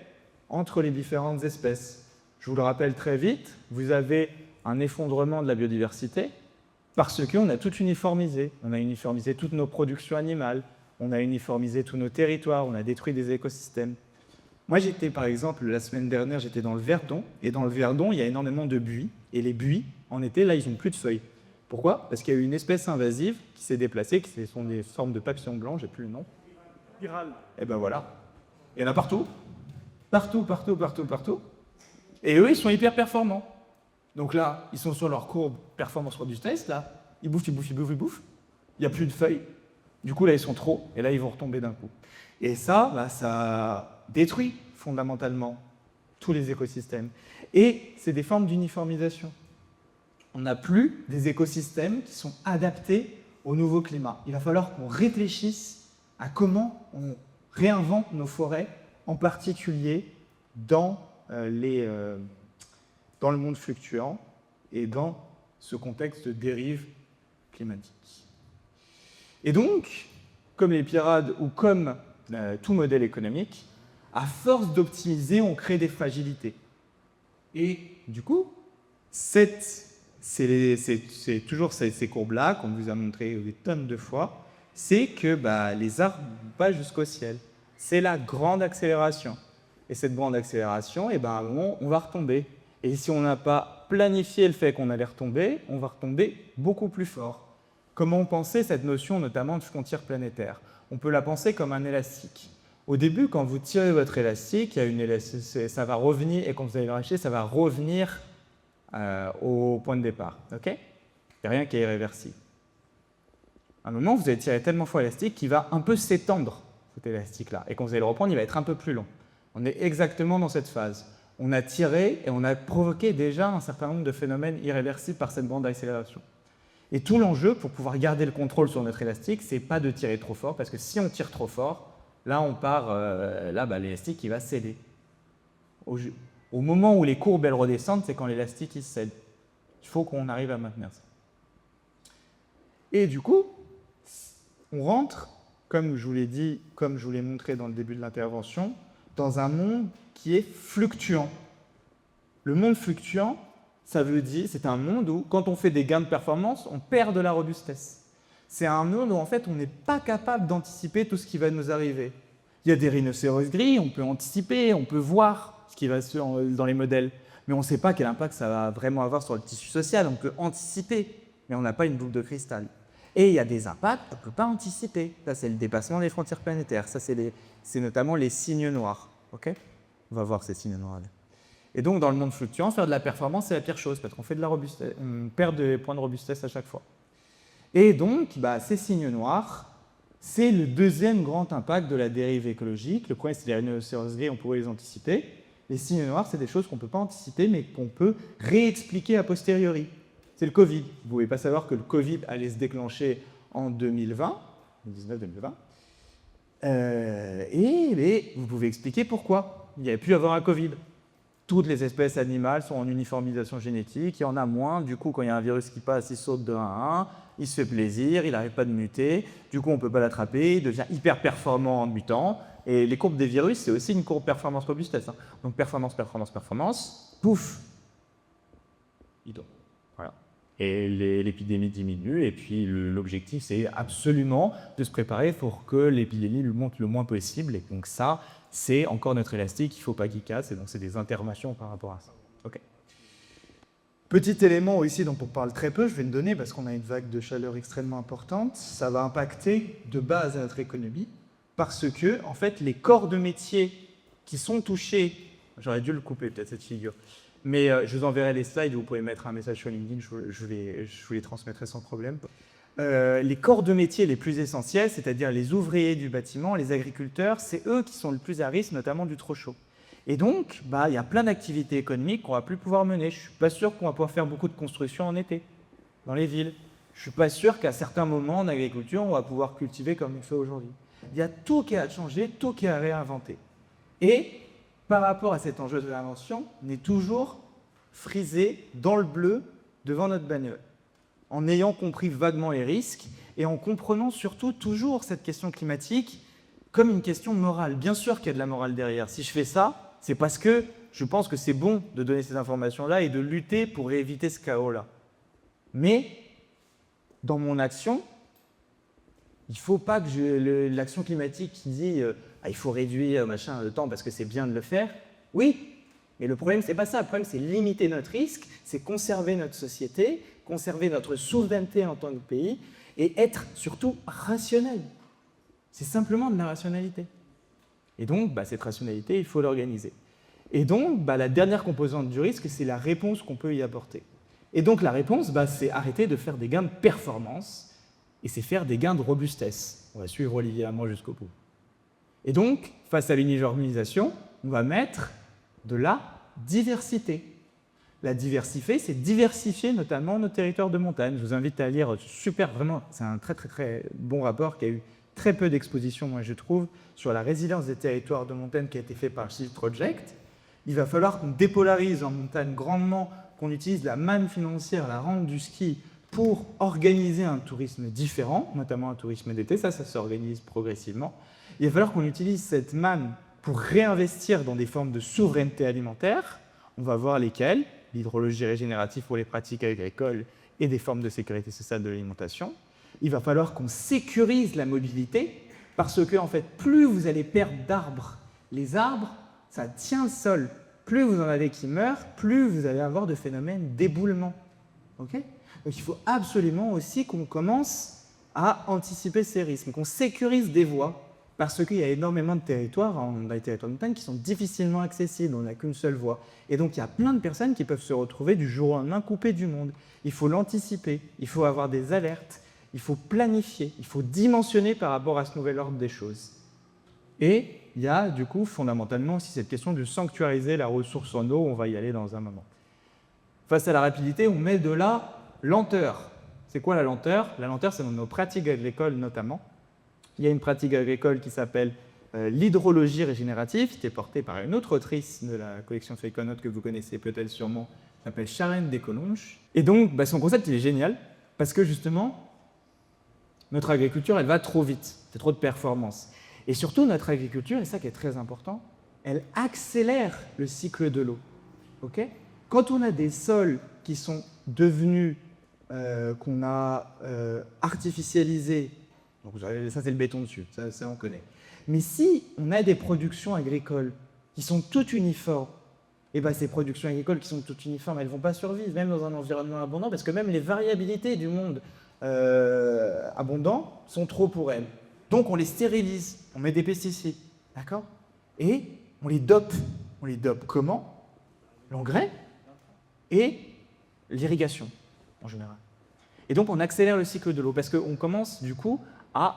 entre les différentes espèces. Je vous le rappelle très vite, vous avez un effondrement de la biodiversité parce qu'on a tout uniformisé. On a uniformisé toutes nos productions animales, on a uniformisé tous nos territoires, on a détruit des écosystèmes. Moi, j'étais, par exemple, la semaine dernière, j'étais dans le Verdon, et dans le Verdon, il y a énormément de buis, et les buis, en été, là, ils n'ont plus de feuilles. Pourquoi ? Parce qu'il y a eu une espèce invasive qui s'est déplacée, qui sont des formes de papillons blancs, j'ai plus le nom. Pyrale. Et ben voilà. Il y en a partout. Partout. Et eux, ils sont hyper performants. Donc là, ils sont sur leur courbe performance robustesse, là. Ils bouffent. Il n'y a plus de feuilles. Du coup, là, ils sont trop, et là, ils vont retomber d'un coup. Et ça, ça détruit fondamentalement tous les écosystèmes. Et c'est des formes d'uniformisation. On n'a plus des écosystèmes qui sont adaptés au nouveau climat. Il va falloir qu'on réfléchisse à comment on réinvente nos forêts, en particulier dans le monde fluctuant et dans ce contexte de dérive climatique. Et donc, comme les pyrades ou comme tout modèle économique, à force d'optimiser, on crée des fragilités. Et du coup, c'est toujours ces courbes-là qu'on vous a montrées des tonnes de fois, c'est que les arbres vont pas jusqu'au ciel. C'est la grande accélération. Et cette grande accélération, à un moment, on va retomber. Et si on n'a pas planifié le fait qu'on allait retomber, on va retomber beaucoup plus fort. Comment penser cette notion notamment de frontière planétaire ? On peut la penser comme un élastique. Au début, quand vous tirez votre élastique, ça va revenir, et quand vous allez le lâcher, ça va revenir au point de départ. Okay ? Il n'y a rien qui est irréversible. À un moment, vous allez tirer tellement fort l'élastique qu'il va un peu s'étendre, cet élastique-là. Et quand vous allez le reprendre, il va être un peu plus long. On est exactement dans cette phase. On a tiré et on a provoqué déjà un certain nombre de phénomènes irréversibles par cette grande accélération. Et tout l'enjeu, pour pouvoir garder le contrôle sur notre élastique, c'est pas de tirer trop fort, parce que si on tire trop fort, là, on part, l'élastique, il va céder. Au moment où les courbes, elles redescendent, c'est quand l'élastique, il cède. Il faut qu'on arrive à maintenir ça. Et du coup, on rentre, comme je vous l'ai dit, comme je vous l'ai montré dans le début de l'intervention, dans un monde qui est fluctuant. Le monde fluctuant, ça veut dire, c'est un monde où, quand on fait des gains de performance, on perd de la robustesse. C'est un monde où, en fait, on n'est pas capable d'anticiper tout ce qui va nous arriver. Il y a des rhinocéros gris, on peut anticiper, on peut voir ce qui va dans les modèles, mais on ne sait pas quel impact ça va vraiment avoir sur le tissu social. On peut anticiper, mais on n'a pas une boule de cristal. Et il y a des impacts qu'on ne peut pas anticiper. Ça, c'est le dépassement des frontières planétaires. Ça, c'est notamment les signes noirs. Okay ? On va voir ces signes noirs. Et donc, dans le monde fluctuant, faire de la performance, c'est la pire chose, parce qu'on fait de la robustesse, on perd des points de robustesse à chaque fois. Et donc, ces signes noirs, c'est le deuxième grand impact de la dérive écologique. Le premier, c'est les rhinocéros gris, on pourrait les anticiper. Les signes noirs, c'est des choses qu'on ne peut pas anticiper, mais qu'on peut réexpliquer a posteriori. C'est le Covid. Vous ne pouvez pas savoir que le Covid allait se déclencher en 2020, 2019-2020. Mais vous pouvez expliquer pourquoi. Il n'y avait plus à avoir un Covid. Toutes les espèces animales sont en uniformisation génétique, il y en a moins. Du coup, quand il y a un virus qui passe, il saute de 1 à 1, il se fait plaisir, il n'arrive pas de muter. Du coup, on ne peut pas l'attraper, il devient hyper performant en mutant. Et les courbes des virus, c'est aussi une courbe performance-robustesse. Donc performance, pouf, il dort. Voilà. Et l'épidémie diminue, et puis l'objectif, c'est absolument de se préparer pour que l'épidémie monte le moins possible. Et donc ça, c'est encore notre élastique, il ne faut pas qu'il casse, et donc c'est des interventions par rapport à ça. Okay. Petit élément ici dont on parle très peu, je vais le donner parce qu'on a une vague de chaleur extrêmement importante, ça va impacter de base à notre économie, parce que, en fait, les corps de métier qui sont touchés, j'aurais dû le couper peut-être cette figure, mais je vous enverrai les slides, vous pouvez mettre un message sur LinkedIn, je vous les transmettrai sans problème. Les corps de métier les plus essentiels, c'est-à-dire les ouvriers du bâtiment, les agriculteurs, c'est eux qui sont le plus à risque, notamment du trop chaud. Et donc, il y a plein d'activités économiques qu'on ne va plus pouvoir mener. Je ne suis pas sûr qu'on va pouvoir faire beaucoup de construction en été, dans les villes. Je ne suis pas sûr qu'à certains moments en agriculture, on va pouvoir cultiver comme on fait aujourd'hui. Il y a tout qui est à changer, tout qui est à réinventer. Et par rapport à cet enjeu de réinvention, on est toujours frisé dans le bleu devant notre bagnole, en ayant compris vaguement les risques et en comprenant surtout toujours cette question climatique comme une question morale. Bien sûr qu'il y a de la morale derrière. Si je fais ça, c'est parce que je pense que c'est bon de donner ces informations-là et de lutter pour éviter ce chaos-là. Mais dans mon action, il ne faut pas que l'action climatique qui dit il faut réduire le temps parce que c'est bien de le faire. Oui, mais le problème, ce n'est pas ça. Le problème, c'est limiter notre risque, c'est conserver notre société, conserver notre souveraineté en tant que pays et être surtout rationnel. C'est simplement de la rationalité. Et donc, cette rationalité, il faut l'organiser. Et donc, la dernière composante du risque, c'est la réponse qu'on peut y apporter. Et donc, la réponse, c'est arrêter de faire des gains de performance et c'est faire des gains de robustesse. On va suivre Olivier Hamon jusqu'au bout. Et donc, face à l'uniformisation, on va mettre de la diversité. La diversité, c'est diversifier notamment nos territoires de montagne. Je vous invite à lire, vraiment, c'est un très très très bon rapport qui a eu très peu d'expositions, moi je trouve, sur la résilience des territoires de montagne qui a été fait par Shield Project. Il va falloir qu'on dépolarise en montagne grandement, qu'on utilise la manne financière, la rente du ski, pour organiser un tourisme différent, notamment un tourisme d'été, ça s'organise progressivement. Il va falloir qu'on utilise cette manne pour réinvestir dans des formes de souveraineté alimentaire. On va voir lesquelles, l'hydrologie régénérative pour les pratiques agricoles et des formes de sécurité sociale de l'alimentation. Il va falloir qu'on sécurise la mobilité, parce que, en fait, plus vous allez perdre d'arbres, les arbres, ça tient le sol. Plus vous en avez qui meurent, plus vous allez avoir de phénomènes d'éboulement. Okay ? Donc il faut absolument aussi qu'on commence à anticiper ces risques, qu'on sécurise des voies, parce qu'il y a énormément de territoires, dans les territoires de montagne, qui sont difficilement accessibles, on n'a qu'une seule voie. Et donc il y a plein de personnes qui peuvent se retrouver du jour au lendemain coupées du monde. Il faut l'anticiper, il faut avoir des alertes, il faut planifier, il faut dimensionner par rapport à ce nouvel ordre des choses. Et il y a du coup fondamentalement aussi cette question de sanctuariser la ressource en eau, on va y aller dans un moment. Face à la rapidité, on met de la lenteur. C'est quoi la lenteur? La lenteur, c'est dans nos pratiques agricoles notamment. Il y a une pratique agricole qui s'appelle l'hydrologie régénérative, qui est portée par une autre autrice de la collection Feuille-Connote que vous connaissez peut-être sûrement, qui s'appelle Sharon Descolonges. Et donc, son concept, il est génial, parce que justement, notre agriculture, elle va trop vite, c'est trop de performance. Et surtout, notre agriculture, et ça qui est très important, elle accélère le cycle de l'eau. Okay ? Quand on a des sols qui sont devenus, qu'on a artificialisés, donc ça c'est le béton dessus, ça on connaît. Mais si on a des productions agricoles qui sont toutes uniformes, et ces productions agricoles qui sont toutes uniformes, elles ne vont pas survivre, même dans un environnement abondant, parce que même les variabilités du monde abondant sont trop pour elles. Donc on les stérilise, on met des pesticides, d'accord? Et on les dope. On les dope comment? L'engrais et l'irrigation, en général. Et donc on accélère le cycle de l'eau, parce qu'on commence du coup à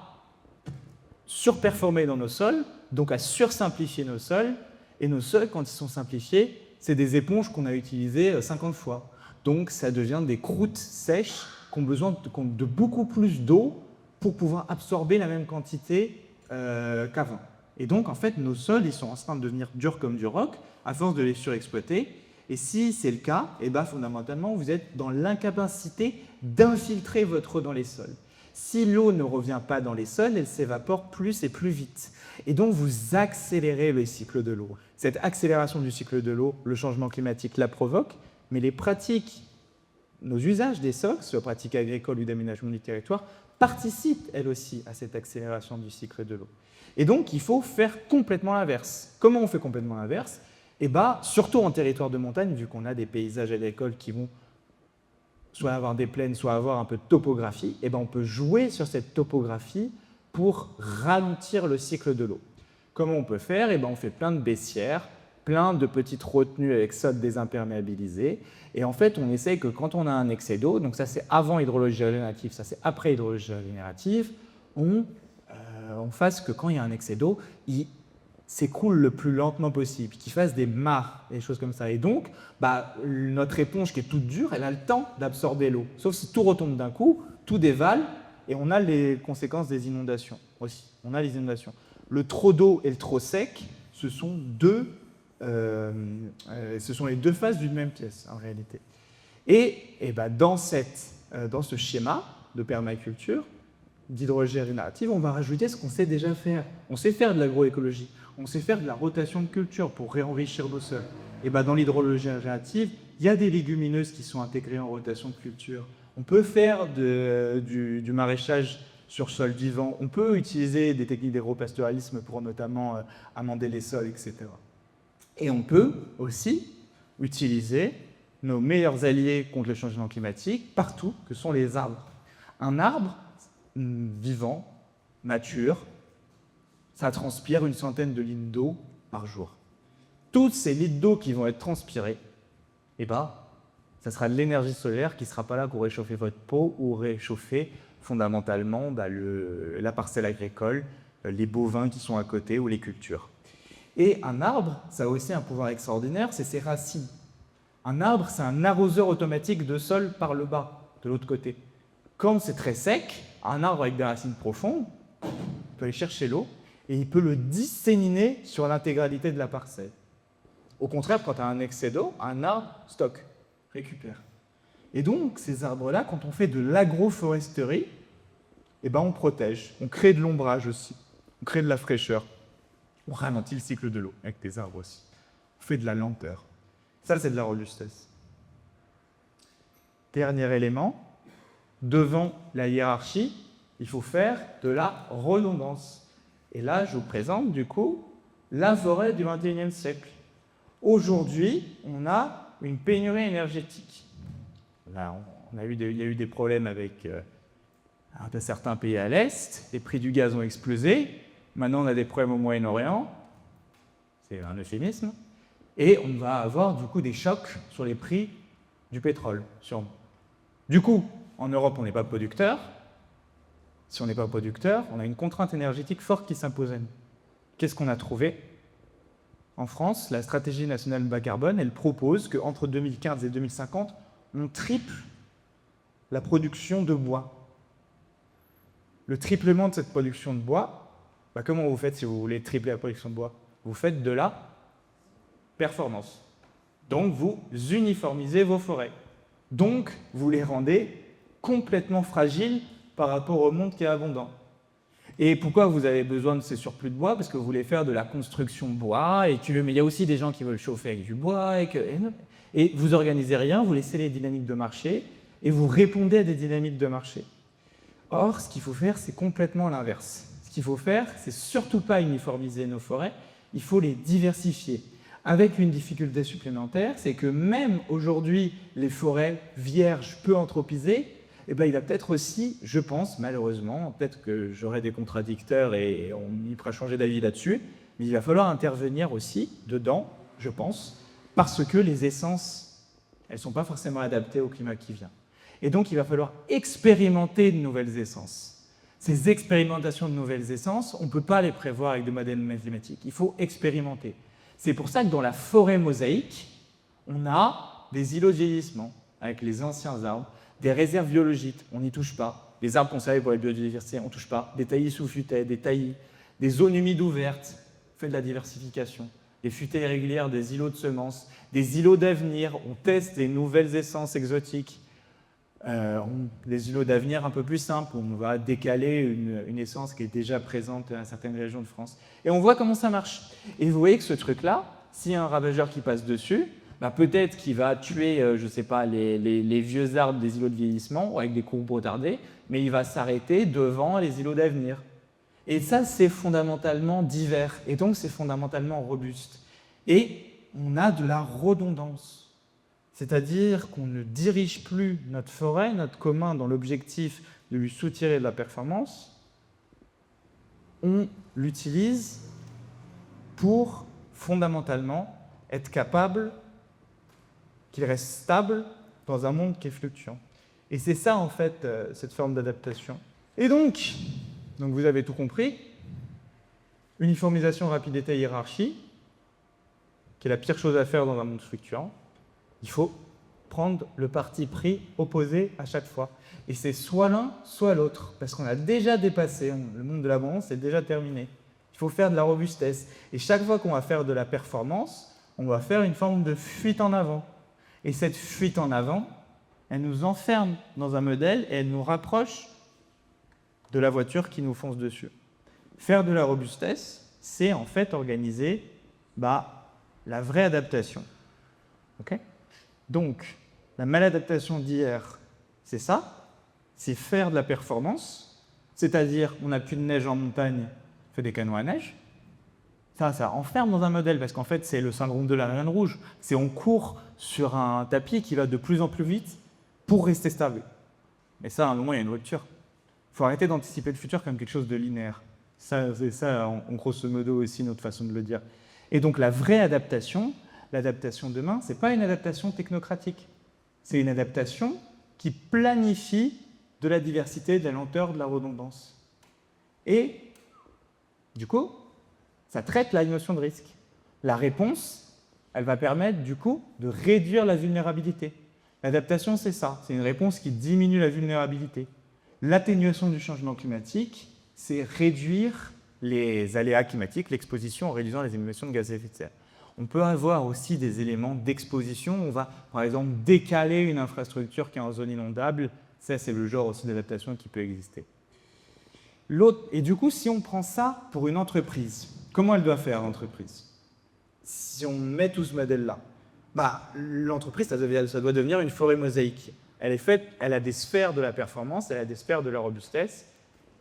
surperformer dans nos sols, donc à sursimplifier nos sols, et nos sols, quand ils sont simplifiés, c'est des éponges qu'on a utilisées 50 fois. Donc ça devient des croûtes sèches qui ont besoin de beaucoup plus d'eau pour pouvoir absorber la même quantité qu'avant. Et donc, en fait, nos sols, ils sont en train de devenir durs comme du roc, à force de les surexploiter. Et si c'est le cas, fondamentalement, vous êtes dans l'incapacité d'infiltrer votre eau dans les sols. Si l'eau ne revient pas dans les sols, elle s'évapore plus et plus vite. Et donc, vous accélérez le cycle de l'eau. Cette accélération du cycle de l'eau, le changement climatique la provoque, mais les pratiques nos usages des sols, soit pratiques agricoles ou d'aménagement du territoire, participent, elles aussi, à cette accélération du cycle de l'eau. Et donc, il faut faire complètement l'inverse. Comment on fait complètement l'inverse? Eh bien, surtout en territoire de montagne, vu qu'on a des paysages agricoles qui vont soit avoir des plaines, soit avoir un peu de topographie, eh bien, on peut jouer sur cette topographie pour ralentir le cycle de l'eau. Comment on peut faire? Eh bien, on fait plein de baissières, plein de petites retenues avec sol désimperméabilisé. Et en fait, on essaye que quand on a un excès d'eau, donc ça c'est avant hydrologie régénérative, ça c'est après hydrologie régénérative, on fasse que quand il y a un excès d'eau, il s'écoule le plus lentement possible, qu'il fasse des mares, des choses comme ça. Et donc, notre éponge qui est toute dure, elle a le temps d'absorber l'eau. Sauf si tout retombe d'un coup, tout dévale, et on a les conséquences des inondations aussi. On a les inondations. Le trop d'eau et le trop sec, ce sont les deux faces d'une même pièce, en réalité. Et dans ce schéma de permaculture, d'hydrologie régénérative, on va rajouter ce qu'on sait déjà faire. On sait faire de l'agroécologie, on sait faire de la rotation de culture pour réenrichir nos sols. Et dans l'hydrologie régénérative, il y a des légumineuses qui sont intégrées en rotation de culture. On peut faire du maraîchage sur sol vivant. On peut utiliser des techniques d'agropastoralisme pour notamment amender les sols, etc. Et on peut aussi utiliser nos meilleurs alliés contre le changement climatique partout, que sont les arbres. Un arbre vivant, mature, ça transpire une centaine de litres d'eau par jour. Tous ces litres d'eau qui vont être transpirés, ça sera de l'énergie solaire qui ne sera pas là pour réchauffer votre peau ou réchauffer fondamentalement la parcelle agricole, les bovins qui sont à côté ou les cultures. Et un arbre, ça a aussi un pouvoir extraordinaire, c'est ses racines. Un arbre, c'est un arroseur automatique de sol par le bas, de l'autre côté. Quand c'est très sec, un arbre avec des racines profondes peut aller chercher l'eau et il peut le disséminer sur l'intégralité de la parcelle. Au contraire, quand tu as un excès d'eau, un arbre stocke, récupère. Et donc, ces arbres-là, quand on fait de l'agroforesterie, on protège, on crée de l'ombrage aussi, on crée de la fraîcheur, on ralentit le cycle de l'eau avec des arbres aussi. On fait de la lenteur. Ça, c'est de la robustesse. Dernier élément, devant la hiérarchie, il faut faire de la redondance. Et là, je vous présente du coup la forêt du XXIe siècle. Aujourd'hui, on a une pénurie énergétique. Là, il y a eu des problèmes avec certains pays à l'Est, les prix du gaz ont explosé, maintenant on a des problèmes au Moyen-Orient, c'est un euphémisme, et on va avoir du coup des chocs sur les prix du pétrole, sûrement. Du coup, en Europe, on n'est pas producteur. Si on n'est pas producteur, on a une contrainte énergétique forte qui s'impose à nous. Qu'est-ce qu'on a trouvé? En France, la stratégie nationale bas carbone, elle propose qu'entre 2015 et 2050, on triple la production de bois. Le triplement de cette production de bois, comment vous faites si vous voulez tripler la production de bois? Vous faites de la performance. Donc, vous uniformisez vos forêts. Donc, vous les rendez complètement fragiles par rapport au monde qui est abondant. Et pourquoi vous avez besoin de ces surplus de bois? Parce que vous voulez faire de la construction de bois, mais il y a aussi des gens qui veulent chauffer avec du bois, et vous organisez rien, vous laissez les dynamiques de marché, et vous répondez à des dynamiques de marché. Or, ce qu'il faut faire, c'est complètement l'inverse. Ce qu'il faut faire, c'est surtout pas uniformiser nos forêts, il faut les diversifier. Avec une difficulté supplémentaire, c'est que même aujourd'hui, les forêts vierges peu anthropisées, il va peut-être aussi, je pense, malheureusement, peut-être que j'aurai des contradicteurs et on y fera changer d'avis là-dessus, mais il va falloir intervenir aussi dedans, je pense, parce que les essences, elles ne sont pas forcément adaptées au climat qui vient. Et donc, il va falloir expérimenter de nouvelles essences. Ces expérimentations de nouvelles essences, on ne peut pas les prévoir avec des modèles mathématiques. Il faut expérimenter. C'est pour ça que dans la forêt mosaïque, on a des îlots de vieillissement avec les anciens arbres, des réserves biologiques, on n'y touche pas. Des arbres conservés pour la biodiversité, on ne touche pas. Des taillis sous futaie, des taillis, des zones humides ouvertes, on fait de la diversification. Des futaies irrégulières, des îlots de semences, des îlots d'avenir, on teste des nouvelles essences exotiques. Des îlots d'avenir un peu plus simples, on va décaler une essence qui est déjà présente dans certaines régions de France. Et on voit comment ça marche. Et vous voyez que ce truc-là, s'il y a un ravageur qui passe dessus, Bah, peut-être qu'il va tuer, je ne sais pas, les vieux arbres des îlots de vieillissement ou avec des courbes retardées, mais il va s'arrêter devant les îlots d'avenir. Et ça, c'est fondamentalement divers, et donc c'est fondamentalement robuste. Et on a de la redondance, c'est-à-dire qu'on ne dirige plus notre forêt, notre commun, dans l'objectif de lui soutirer de la performance, on l'utilise pour fondamentalement être capable qu'il reste stable dans un monde qui est fluctuant. Et c'est ça, en fait, cette forme d'adaptation. Et donc vous avez tout compris, uniformisation, rapidité, hiérarchie, qui est la pire chose à faire dans un monde fluctuant. Il faut prendre le parti pris opposé à chaque fois. Et c'est soit l'un, soit l'autre, parce qu'on a déjà dépassé, le monde de l'abondance est déjà terminé. Il faut faire de la robustesse. Et chaque fois qu'on va faire de la performance, on va faire une forme de fuite en avant. Et cette fuite en avant, elle nous enferme dans un modèle et elle nous rapproche de la voiture qui nous fonce dessus. Faire de la robustesse, c'est en fait organiser la vraie adaptation. Okay ? Donc, la maladaptation d'hier, c'est ça, c'est faire de la performance, c'est-à-dire on n'a plus de neige en montagne, on fait des canons à neige. Ça enferme dans un modèle, parce qu'en fait, c'est le syndrome de la reine rouge. C'est on court sur un tapis qui va de plus en plus vite pour rester stable. Et ça, à un moment, il y a une rupture. Il faut arrêter d'anticiper le futur comme quelque chose de linéaire. Ça, c'est ça, en grosso modo, aussi notre façon de le dire. Et donc, la vraie adaptation, l'adaptation demain, ce n'est pas une adaptation technocratique. C'est une adaptation qui planifie de la diversité, de la lenteur, de la redondance. Et, du coup, ça traite la notion de risque. La réponse, elle va permettre, du coup, de réduire la vulnérabilité. L'adaptation, c'est ça. C'est une réponse qui diminue la vulnérabilité. L'atténuation du changement climatique, c'est réduire les aléas climatiques, l'exposition en réduisant les émissions de gaz à effet de serre. On peut avoir aussi des éléments d'exposition. On va, par exemple, décaler une infrastructure qui est en zone inondable. Ça, c'est le genre aussi d'adaptation qui peut exister. Et du coup, si on prend ça pour une entreprise, comment elle doit faire, l'entreprise? Si on met tout ce modèle-là, l'entreprise, ça doit devenir une forêt mosaïque. Elle a des sphères de la performance, elle a des sphères de la robustesse,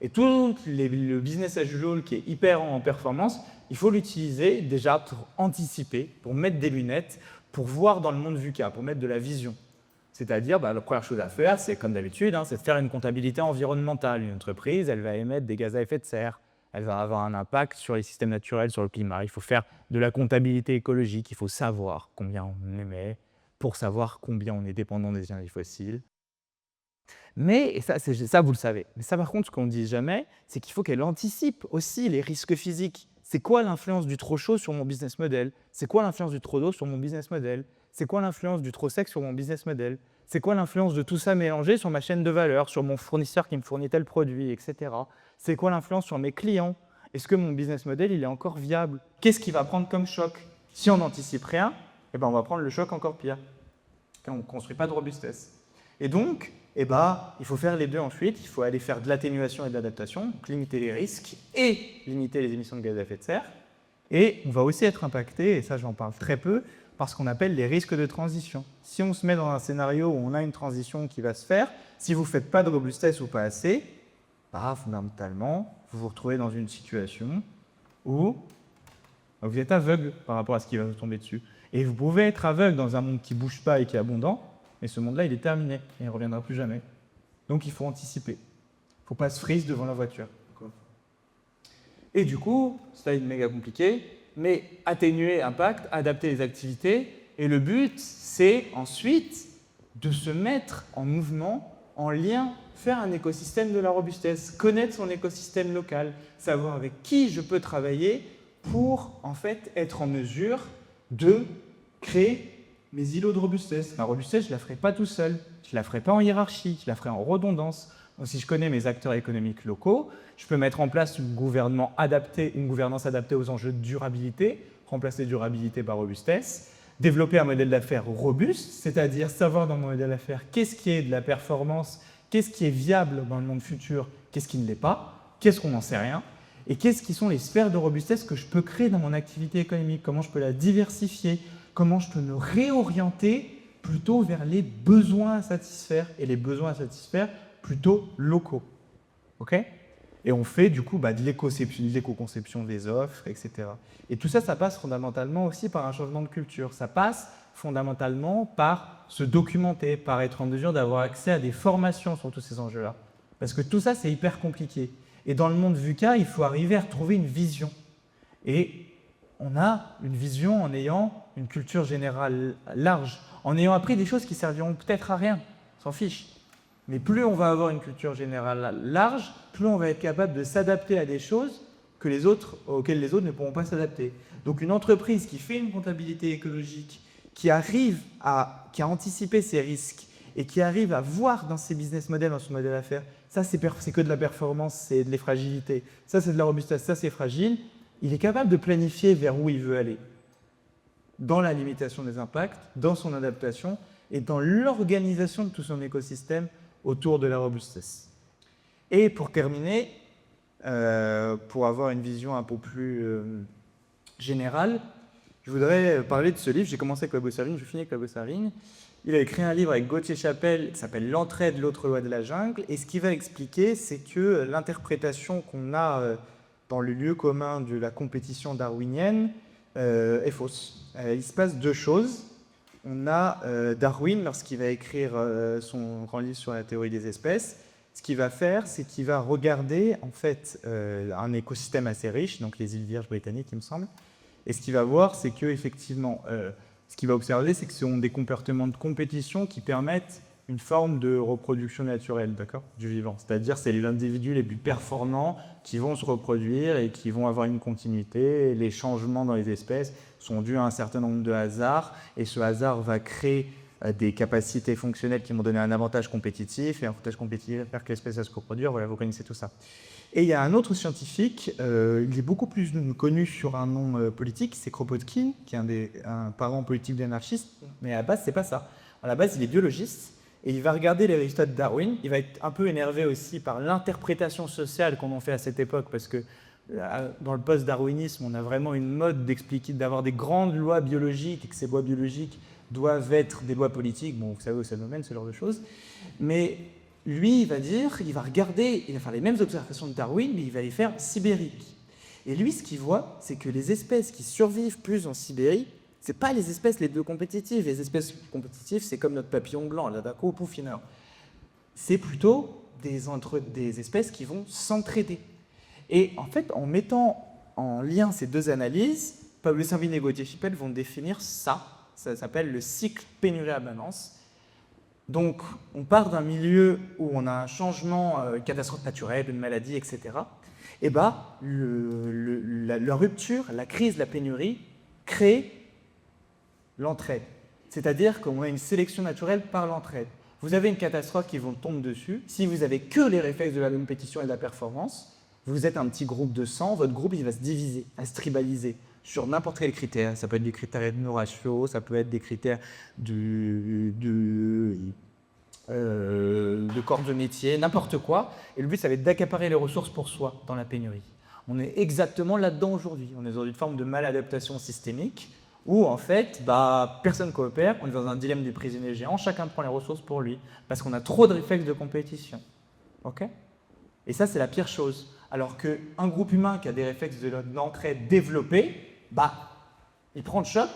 et tout le business as usual qui est hyper en performance, il faut l'utiliser déjà pour anticiper, pour mettre des lunettes, pour voir dans le monde VUCA, pour mettre de la vision. C'est-à-dire, la première chose à faire, c'est comme d'habitude, c'est de faire une comptabilité environnementale. Une entreprise, elle va émettre des gaz à effet de serre, elle va avoir un impact sur les systèmes naturels, sur le climat. Il faut faire de la comptabilité écologique, il faut savoir combien on émet, pour savoir combien on est dépendant des énergies fossiles. Mais, et ça, vous le savez, mais ça par contre, ce qu'on ne dit jamais, c'est qu'il faut qu'elle anticipe aussi les risques physiques. C'est quoi l'influence du trop chaud sur mon business model? C'est quoi l'influence du trop d'eau sur mon business model? C'est quoi l'influence du trop sec sur mon business model? C'est quoi l'influence de tout ça mélangé sur ma chaîne de valeur, sur mon fournisseur qui me fournit tel produit, etc. C'est quoi l'influence sur mes clients? Est-ce que mon business model il est encore viable? Qu'est-ce qui va prendre comme choc? Si on n'anticipe rien, on va prendre le choc encore pire. On ne construit pas de robustesse. Et donc, il faut faire les deux ensuite. Il faut aller faire de l'atténuation et de l'adaptation, donc limiter les risques et limiter les émissions de gaz à effet de serre. Et on va aussi être impacté, et ça j'en parle très peu, par ce qu'on appelle les risques de transition. Si on se met dans un scénario où on a une transition qui va se faire, si vous ne faites pas de robustesse ou pas assez, fondamentalement, vous vous retrouvez dans une situation où vous êtes aveugle par rapport à ce qui va vous tomber dessus. Et vous pouvez être aveugle dans un monde qui ne bouge pas et qui est abondant, mais ce monde-là, il est terminé et il ne reviendra plus jamais. Donc il faut anticiper. Il ne faut pas se freeze devant la voiture. Et du coup, c'est méga compliqué, mais atténuer l'impact, adapter les activités. Et le but, c'est ensuite de se mettre en mouvement, en lien, faire un écosystème de la robustesse, connaître son écosystème local, savoir avec qui je peux travailler pour en fait être en mesure de créer mes îlots de robustesse. Ma robustesse, je ne la ferai pas tout seul, je ne la ferai pas en hiérarchie, je la ferai en redondance. Donc, si je connais mes acteurs économiques locaux, je peux mettre en place une gouvernance adaptée aux enjeux de durabilité, remplacer durabilité par robustesse, développer un modèle d'affaires robuste, c'est-à-dire savoir dans mon modèle d'affaires qu'est-ce qui est de la performance, qu'est-ce qui est viable dans le monde futur, qu'est-ce qui ne l'est pas, qu'est-ce qu'on n'en sait rien, et qu'est-ce qui sont les sphères de robustesse que je peux créer dans mon activité économique, comment je peux la diversifier, comment je peux me réorienter plutôt vers les besoins à satisfaire, et les besoins à satisfaire plutôt locaux. OK ? Et on fait du coup de l'éco-conception des offres, etc. Et tout ça, ça passe fondamentalement aussi par un changement de culture. Ça passe fondamentalement par se documenter, par être en mesure d'avoir accès à des formations sur tous ces enjeux-là. Parce que tout ça, c'est hyper compliqué. Et dans le monde VUCA, il faut arriver à retrouver une vision. Et on a une vision en ayant une culture générale large, en ayant appris des choses qui serviront peut-être à rien, on s'en fiche. Mais plus on va avoir une culture générale large, plus on va être capable de s'adapter à des choses auxquelles les autres ne pourront pas s'adapter. Donc une entreprise qui fait une comptabilité écologique, qui a anticipé ces risques et qui arrive à voir dans ses business models, dans son modèle d'affaires, ça c'est que de la performance, c'est de la fragilité, ça c'est de la robustesse, ça c'est fragile, il est capable de planifier vers où il veut aller, dans la limitation des impacts, dans son adaptation et dans l'organisation de tout son écosystème autour de la robustesse. Et pour terminer, pour avoir une vision un peu plus générale, je voudrais parler de ce livre. J'ai commencé avec la Bossarine, je finis avec la Bossarine. Il a écrit un livre avec Gauthier Chapelle qui s'appelle « L'entraide, l'autre loi de la jungle ». Et ce qu'il va expliquer, c'est que l'interprétation qu'on a dans le lieu commun de la compétition darwinienne est fausse. Il se passe deux choses. On a Darwin, lorsqu'il va écrire son grand livre sur la théorie des espèces, ce qu'il va faire, c'est qu'il va regarder en fait un écosystème assez riche, donc les îles Vierges britanniques, il me semble. Et ce qu'il va voir, c'est que effectivement, ce qu'il va observer, c'est que ce sont des comportements de compétition qui permettent une forme de reproduction naturelle, d'accord, du vivant. C'est-à-dire, c'est les individus les plus performants qui vont se reproduire et qui vont avoir une continuité. Et les changements dans les espèces sont dus à un certain nombre de hasards, et ce hasard va créer des capacités fonctionnelles qui vont donner un avantage compétitif, et un avantage compétitif va faire que l'espèce va se reproduire. Voilà, vous connaissez tout ça. Et il y a un autre scientifique, il est beaucoup plus connu sur un nom politique, c'est Kropotkin, qui est un parent politique d'anarchiste, mais à la base, c'est pas ça. À la base, il est biologiste, et il va regarder les résultats de Darwin. Il va être un peu énervé aussi par l'interprétation sociale qu'on en fait à cette époque, parce que dans le post-darwinisme, on a vraiment une mode d'avoir des grandes lois biologiques, et que ces lois biologiques doivent être des lois politiques. Bon, vous savez où ça nous mène, ce genre de choses. Mais lui, il va regarder, il va faire les mêmes observations de Darwin, mais il va les faire sibériques. Et lui, ce qu'il voit, c'est que les espèces qui survivent plus en Sibérie, ce n'est pas les espèces les deux compétitives. Les espèces compétitives, c'est comme notre papillon blanc, la daco pouffineur. C'est plutôt des espèces qui vont s'entraider. Et en fait, en mettant en lien ces deux analyses, Pablo Servigne et Gauthier Chapelle vont définir ça. Ça s'appelle le cycle pénurie-abondance. Donc, on part d'un milieu où on a un changement, une catastrophe naturelle, une maladie, etc. Et la rupture, la crise, la pénurie crée l'entraide. C'est-à-dire qu'on a une sélection naturelle par l'entraide. Vous avez une catastrophe qui vous tombe dessus. Si vous n'avez que les réflexes de la compétition et de la performance, vous êtes un petit groupe de 100, votre groupe il va se diviser, à se tribaliser sur n'importe quel critère. Ça peut être des critères de nos ratios, ça peut être des critères de corps de métier, n'importe quoi. Et le but, ça va être d'accaparer les ressources pour soi dans la pénurie. On est exactement là-dedans aujourd'hui. On est dans une forme de maladaptation systémique où, en fait, personne ne coopère. On est dans un dilemme des prisonniers géants. Chacun prend les ressources pour lui parce qu'on a trop de réflexes de compétition. OK ? Et ça, c'est la pire chose. Alors qu'un groupe humain qui a des réflexes d'entraide développés, il prend le choc,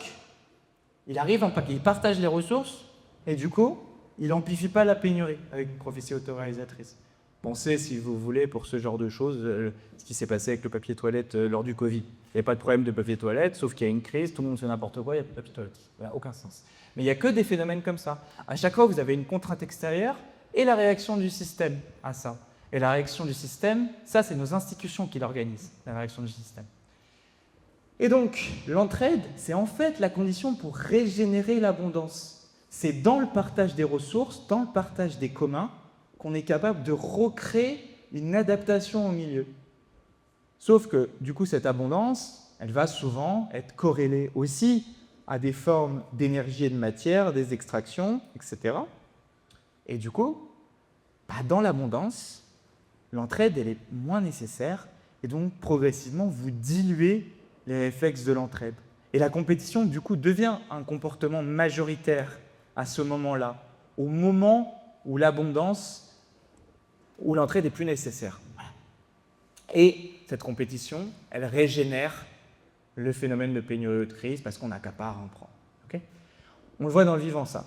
il arrive, il partage les ressources et du coup, il n'amplifie pas la pénurie avec une prophétie autoréalisatrice. Pensez, si vous voulez, pour ce genre de choses, ce qui s'est passé avec le papier toilette lors du Covid. Il n'y a pas de problème de papier toilette, sauf qu'il y a une crise, tout le monde fait n'importe quoi, il n'y a pas de papier toilette. Ça n'a aucun sens. Mais il n'y a que des phénomènes comme ça. À chaque fois, vous avez une contrainte extérieure et la réaction du système à ça. Et la réaction du système, ça, c'est nos institutions qui l'organisent, la réaction du système. Et donc, l'entraide, c'est en fait la condition pour régénérer l'abondance. C'est dans le partage des ressources, dans le partage des communs, qu'on est capable de recréer une adaptation au milieu. Sauf que, du coup, cette abondance, elle va souvent être corrélée aussi à des formes d'énergie et de matière, des extractions, etc. Et du coup, dans l'abondance, l'entraide, elle est moins nécessaire, et donc, progressivement, vous diluez les réflexes de l'entraide. Et la compétition, du coup, devient un comportement majoritaire à ce moment-là, au moment où l'abondance, où l'entraide est plus nécessaire. Et cette compétition, elle régénère le phénomène de pénurie de crise parce qu'on n'accapare à en prendre. Okay, on le voit dans le vivant, ça,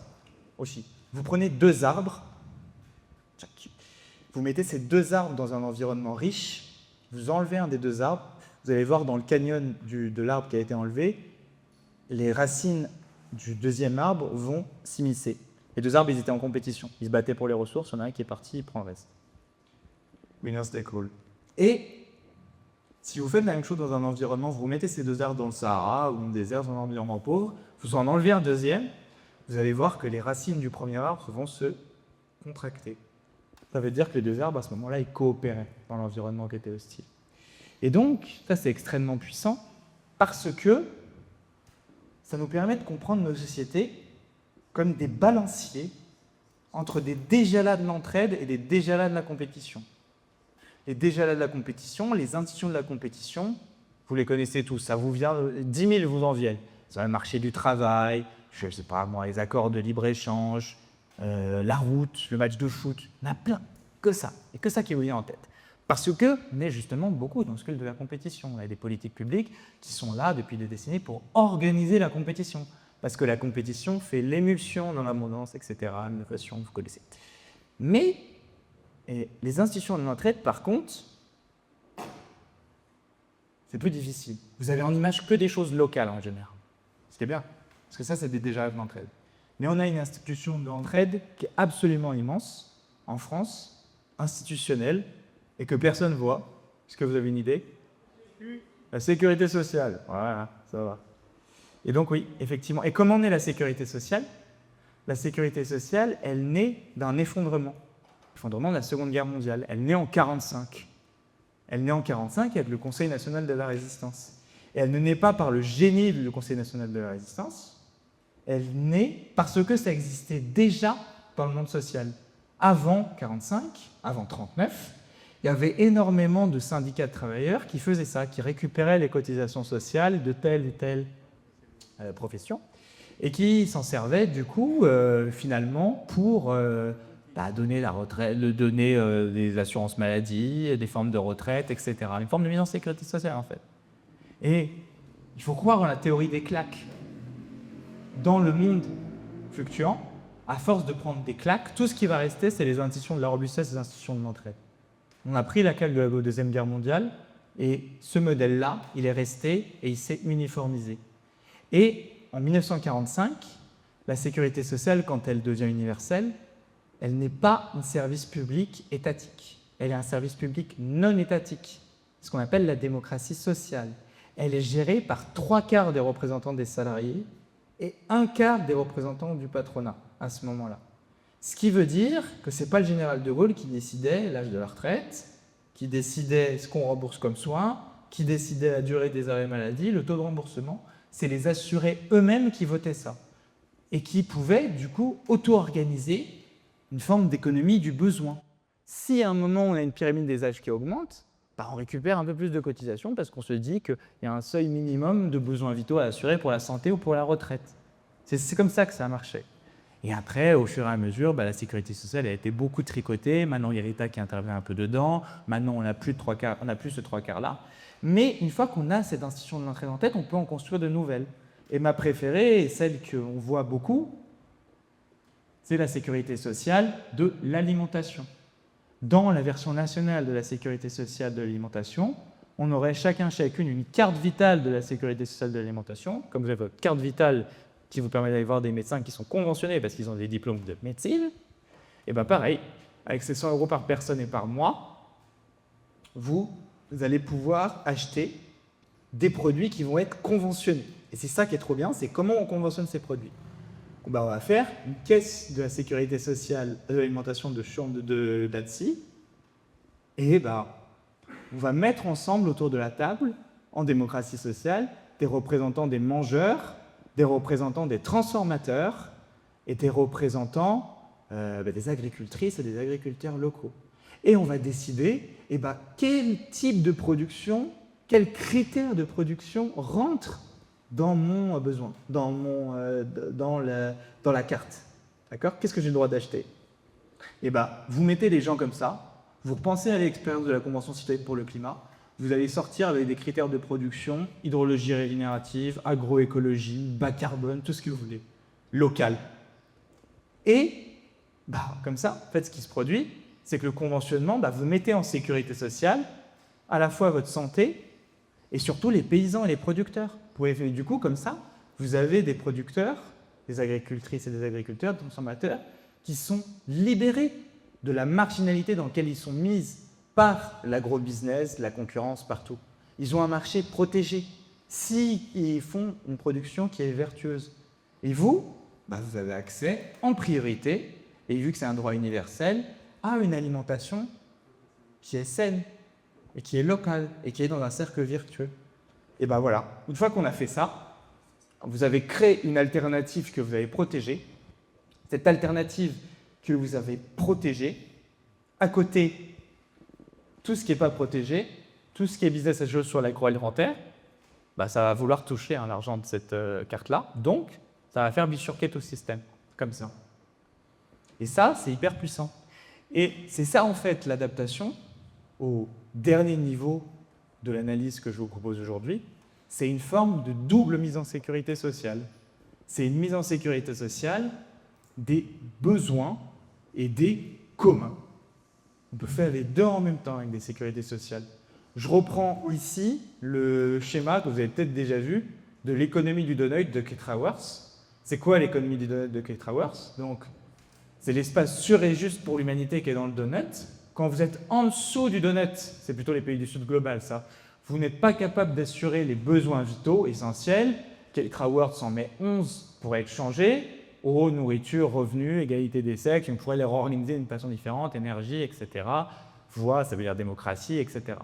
aussi. Vous prenez 2 arbres, vous mettez ces 2 arbres dans un environnement riche, vous enlevez un des 2 arbres, vous allez voir dans le canyon de l'arbre qui a été enlevé, les racines du 2e arbre vont s'immiscer. Les 2 arbres, ils étaient en compétition. Ils se battaient pour les ressources, il y en a un qui est parti, il prend le reste. Winner take all. Et si vous faites la même chose dans un environnement, vous mettez ces 2 arbres dans le Sahara ou dans le désert, dans un environnement pauvre, vous en enlevez un 2e, vous allez voir que les racines du premier arbre vont se contracter. Ça veut dire que les 2 arbres, à ce moment-là, ils coopéraient dans l'environnement qui était hostile. Et donc, ça c'est extrêmement puissant parce que ça nous permet de comprendre nos sociétés comme des balanciers entre des déjà-là de l'entraide et des déjà-là de la compétition. Les déjà-là de la compétition, les institutions de la compétition, vous les connaissez tous, ça vous vient, 10 000 vous en viennent. Ça va le marché du travail, je ne sais pas moi, les accords de libre-échange, la route, le match de foot, il y en a plein, que ça, et que ça qui vous vient en tête. Parce qu'on est justement beaucoup dans ce culte de la compétition. On a des politiques publiques qui sont là depuis des décennies pour organiser la compétition. Parce que la compétition fait l'émulsion dans l'abondance, etc., l'innovation, vous connaissez. Mais les institutions de l'entraide, par contre, c'est plus difficile. Vous avez en image que des choses locales en général. Ce qui est bien, parce que ça, c'est déjà de l'entraide. Mais on a une institution de l'entraide qui est absolument immense, en France, institutionnelle, et que personne ne voit. Est-ce que vous avez une idée? La sécurité sociale. Voilà, ça va. Et donc oui, effectivement. Et comment naît la sécurité sociale? La sécurité sociale, elle naît d'un effondrement. L'effondrement de la Seconde Guerre mondiale. Elle naît en 1945. Elle naît en 1945 avec le Conseil national de la résistance. Et elle ne naît pas par le génie du Conseil national de la résistance. Elle naît parce que ça existait déjà dans le monde social. Avant 1945, avant 1939, il y avait énormément de syndicats de travailleurs qui faisaient ça, qui récupéraient les cotisations sociales de telle et telle profession et qui s'en servaient du coup finalement pour donner la retraite, donner des assurances maladie, des formes de retraite, etc. Une forme de mise en sécurité sociale en fait. Et il faut croire en la théorie des claques. Dans le monde fluctuant, à force de prendre des claques, tout ce qui va rester, c'est les institutions de la robustesse, les institutions de l'entraide. On a pris la claque de la Deuxième Guerre mondiale, et ce modèle-là, il est resté et il s'est uniformisé. Et en 1945, la sécurité sociale, quand elle devient universelle, elle n'est pas un service public étatique. Elle est un service public non étatique, ce qu'on appelle la démocratie sociale. Elle est gérée par 3/4 des représentants des salariés et 1/4 des représentants du patronat à ce moment-là. Ce qui veut dire que ce n'est pas le général de Gaulle qui décidait l'âge de la retraite, qui décidait ce qu'on rembourse comme soins, qui décidait la durée des arrêts maladie, le taux de remboursement. C'est les assurés eux-mêmes qui votaient ça et qui pouvaient du coup auto-organiser une forme d'économie du besoin. Si à un moment on a une pyramide des âges qui augmente, on récupère un peu plus de cotisations parce qu'on se dit qu'il y a un seuil minimum de besoins vitaux à assurer pour la santé ou pour la retraite. C'est comme ça que ça a marché. Et après, au fur et à mesure, la sécurité sociale a été beaucoup tricotée. Maintenant, il y a l'État qui intervient un peu dedans. Maintenant, on n'a plus ce 3/4-là. Mais une fois qu'on a cette institution de l'entraide en tête, on peut en construire de nouvelles. Et ma préférée, et celle qu'on voit beaucoup, c'est la sécurité sociale de l'alimentation. Dans la version nationale de la sécurité sociale de l'alimentation, on aurait chacune une carte vitale de la sécurité sociale de l'alimentation. Comme vous avez votre carte vitale qui vous permet d'aller voir des médecins qui sont conventionnés parce qu'ils ont des diplômes de médecine, et pareil, avec ces 100 € par personne et par mois, vous allez pouvoir acheter des produits qui vont être conventionnés. Et c'est ça qui est trop bien, c'est comment on conventionne ces produits. On va faire une caisse de la sécurité sociale de l'alimentation de d'Annecy, et on va mettre ensemble autour de la table, en démocratie sociale, des représentants des mangeurs, des représentants des transformateurs et des représentants des agricultrices et des agriculteurs locaux. Et on va décider quel type de production, quels critères de production rentrent dans mon besoin, dans la carte. D'accord? Qu'est-ce que j'ai le droit d'acheter? Eh bien, vous mettez les gens comme ça, vous repensez à l'expérience de la Convention citoyenne pour le climat, vous allez sortir avec des critères de production, hydrologie régénérative, agroécologie, bas carbone, tout ce que vous voulez, local. Et comme ça, en fait, ce qui se produit, c'est que le conventionnement, vous mettez en sécurité sociale à la fois votre santé et surtout les paysans et les producteurs. Du coup, comme ça, vous avez des producteurs, des agricultrices et des agriculteurs, des consommateurs, qui sont libérés de la marginalité dans laquelle ils sont mis par l'agro-business, la concurrence partout. Ils ont un marché protégé s'ils font une production qui est vertueuse. Et vous, vous avez accès en priorité, et vu que c'est un droit universel, à une alimentation qui est saine, et qui est locale, et qui est dans un cercle vertueux. Et voilà, une fois qu'on a fait ça, vous avez créé une alternative que vous avez protégée. Cette alternative que vous avez protégée, à côté, tout ce qui n'est pas protégé, tout ce qui est business as usual sur l'agroalimentaire, ça va vouloir toucher l'argent de cette carte-là. Donc, ça va faire bifurquer tout le système, comme ça. Et ça, c'est hyper puissant. Et c'est ça, en fait, l'adaptation au dernier niveau de l'analyse que je vous propose aujourd'hui. C'est une forme de double mise en sécurité sociale. C'est une mise en sécurité sociale des besoins et des communs. On peut faire les deux en même temps avec des sécurités sociales. Je reprends ici le schéma que vous avez peut-être déjà vu de l'économie du donut de Kate-Raworth. C'est quoi l'économie du donut de Kate-Raworth? Donc, c'est l'espace sûr et juste pour l'humanité qui est dans le donut. Quand vous êtes en dessous du donut, c'est plutôt les pays du Sud global, ça, vous n'êtes pas capable d'assurer les besoins vitaux essentiels. Kate-Raworth en met 11 pour être changés. Eau, nourriture, revenus, égalité des sexes, on pourrait les réorganiser d'une façon différente, énergie, etc. Voix, ça veut dire démocratie, etc.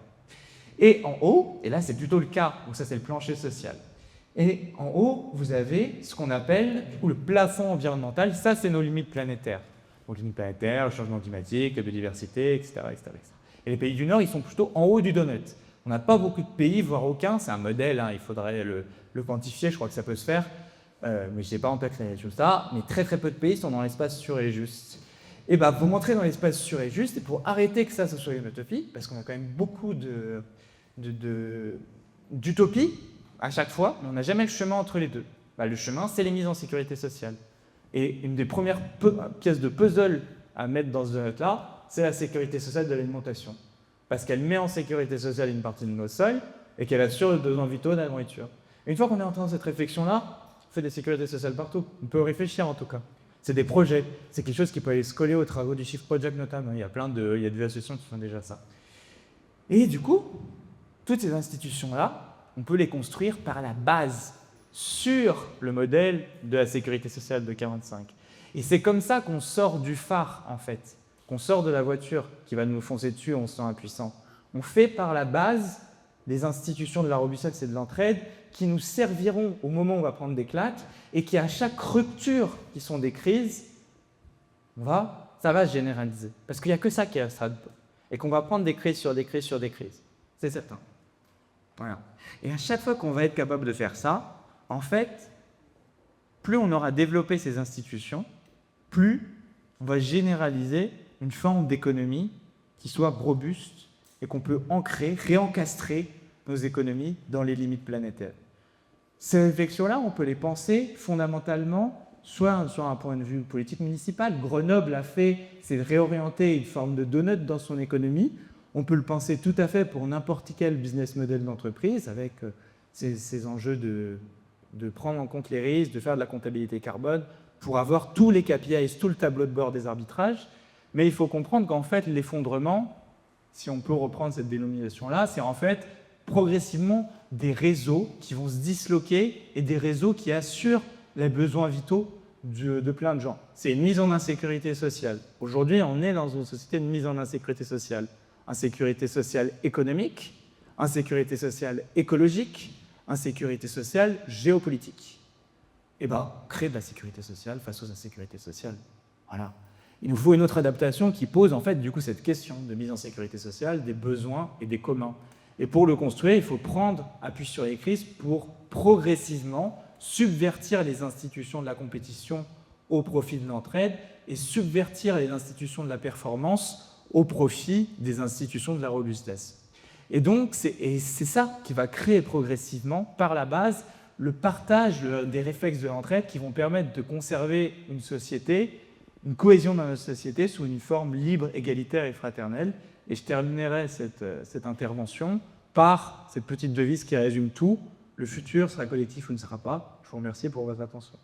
Et en haut, et là c'est plutôt le cas, donc ça c'est le plancher social. Et en haut, vous avez ce qu'on appelle le plafond environnemental, ça c'est nos limites planétaires. Donc limites planétaires, le changement climatique, la biodiversité, etc., etc., etc. Et les pays du Nord, ils sont plutôt en haut du donut. On n'a pas beaucoup de pays, voire aucun, c'est un modèle, il faudrait le quantifier, je crois que ça peut se faire. Mais je n'ai pas en tête tout ça, mais très très peu de pays sont dans l'espace sûr et juste. Et vous montrez dans l'espace sûr et juste, et pour arrêter que ça soit une utopie, parce qu'on a quand même beaucoup d'utopies à chaque fois, mais on n'a jamais le chemin entre les deux. Le chemin, c'est les mises en sécurité sociale. Et une des premières pièces de puzzle à mettre dans ce donut-là, c'est la sécurité sociale de l'alimentation. Parce qu'elle met en sécurité sociale une partie de nos sols, et qu'elle assure les besoins vitaux de la nourriture. Et une fois qu'on est entré dans cette réflexion-là, on fait des sécurités sociales partout. On peut réfléchir en tout cas. C'est des projets. C'est quelque chose qui peut aller se coller aux travaux du Shift Project notamment. Il y a des associations qui font déjà ça. Et du coup, toutes ces institutions-là, on peut les construire par la base sur le modèle de la sécurité sociale de 45. Et c'est comme ça qu'on sort du phare, en fait. Qu'on sort de la voiture qui va nous foncer dessus, on se sent impuissant. On fait par la base des institutions de la robustesse et de l'entraide qui nous serviront au moment où on va prendre des claques et qui, à chaque rupture qui sont des crises, ça va se généraliser. Parce qu'il n'y a que ça qui est à stade. Et qu'on va prendre des crises sur des crises sur des crises. C'est certain. Voilà. Et à chaque fois qu'on va être capable de faire ça, en fait, plus on aura développé ces institutions, plus on va généraliser une forme d'économie qui soit robuste et qu'on peut ancrer, réencastrer nos économies dans les limites planétaires. Ces réflexions-là, on peut les penser fondamentalement, soit sur un point de vue politique municipal. Grenoble a fait, c'est de réorienter une forme de donut dans son économie. On peut le penser tout à fait pour n'importe quel business model d'entreprise, avec ces enjeux de prendre en compte les risques, de faire de la comptabilité carbone, pour avoir tous les KPIs, tout le tableau de bord des arbitrages. Mais il faut comprendre qu'en fait, l'effondrement, si on peut reprendre cette dénomination-là, c'est en fait progressivement des réseaux qui vont se disloquer et des réseaux qui assurent les besoins vitaux de plein de gens. C'est une mise en insécurité sociale. Aujourd'hui, on est dans une société de mise en insécurité sociale. Insécurité sociale économique, insécurité sociale écologique, insécurité sociale géopolitique. Créer de la sécurité sociale face aux insécurités sociales. Voilà. Il nous faut une autre adaptation qui pose en fait du coup cette question de mise en sécurité sociale des besoins et des communs. Et pour le construire, il faut prendre appui sur les crises pour progressivement subvertir les institutions de la compétition au profit de l'entraide et subvertir les institutions de la performance au profit des institutions de la robustesse. Et donc, c'est ça qui va créer progressivement, par la base, le partage des réflexes de l'entraide qui vont permettre de conserver une société, une cohésion dans notre société sous une forme libre, égalitaire et fraternelle. Et je terminerai cette intervention par cette petite devise qui résume tout. Le futur sera collectif ou ne sera pas. Je vous remercie pour votre attention.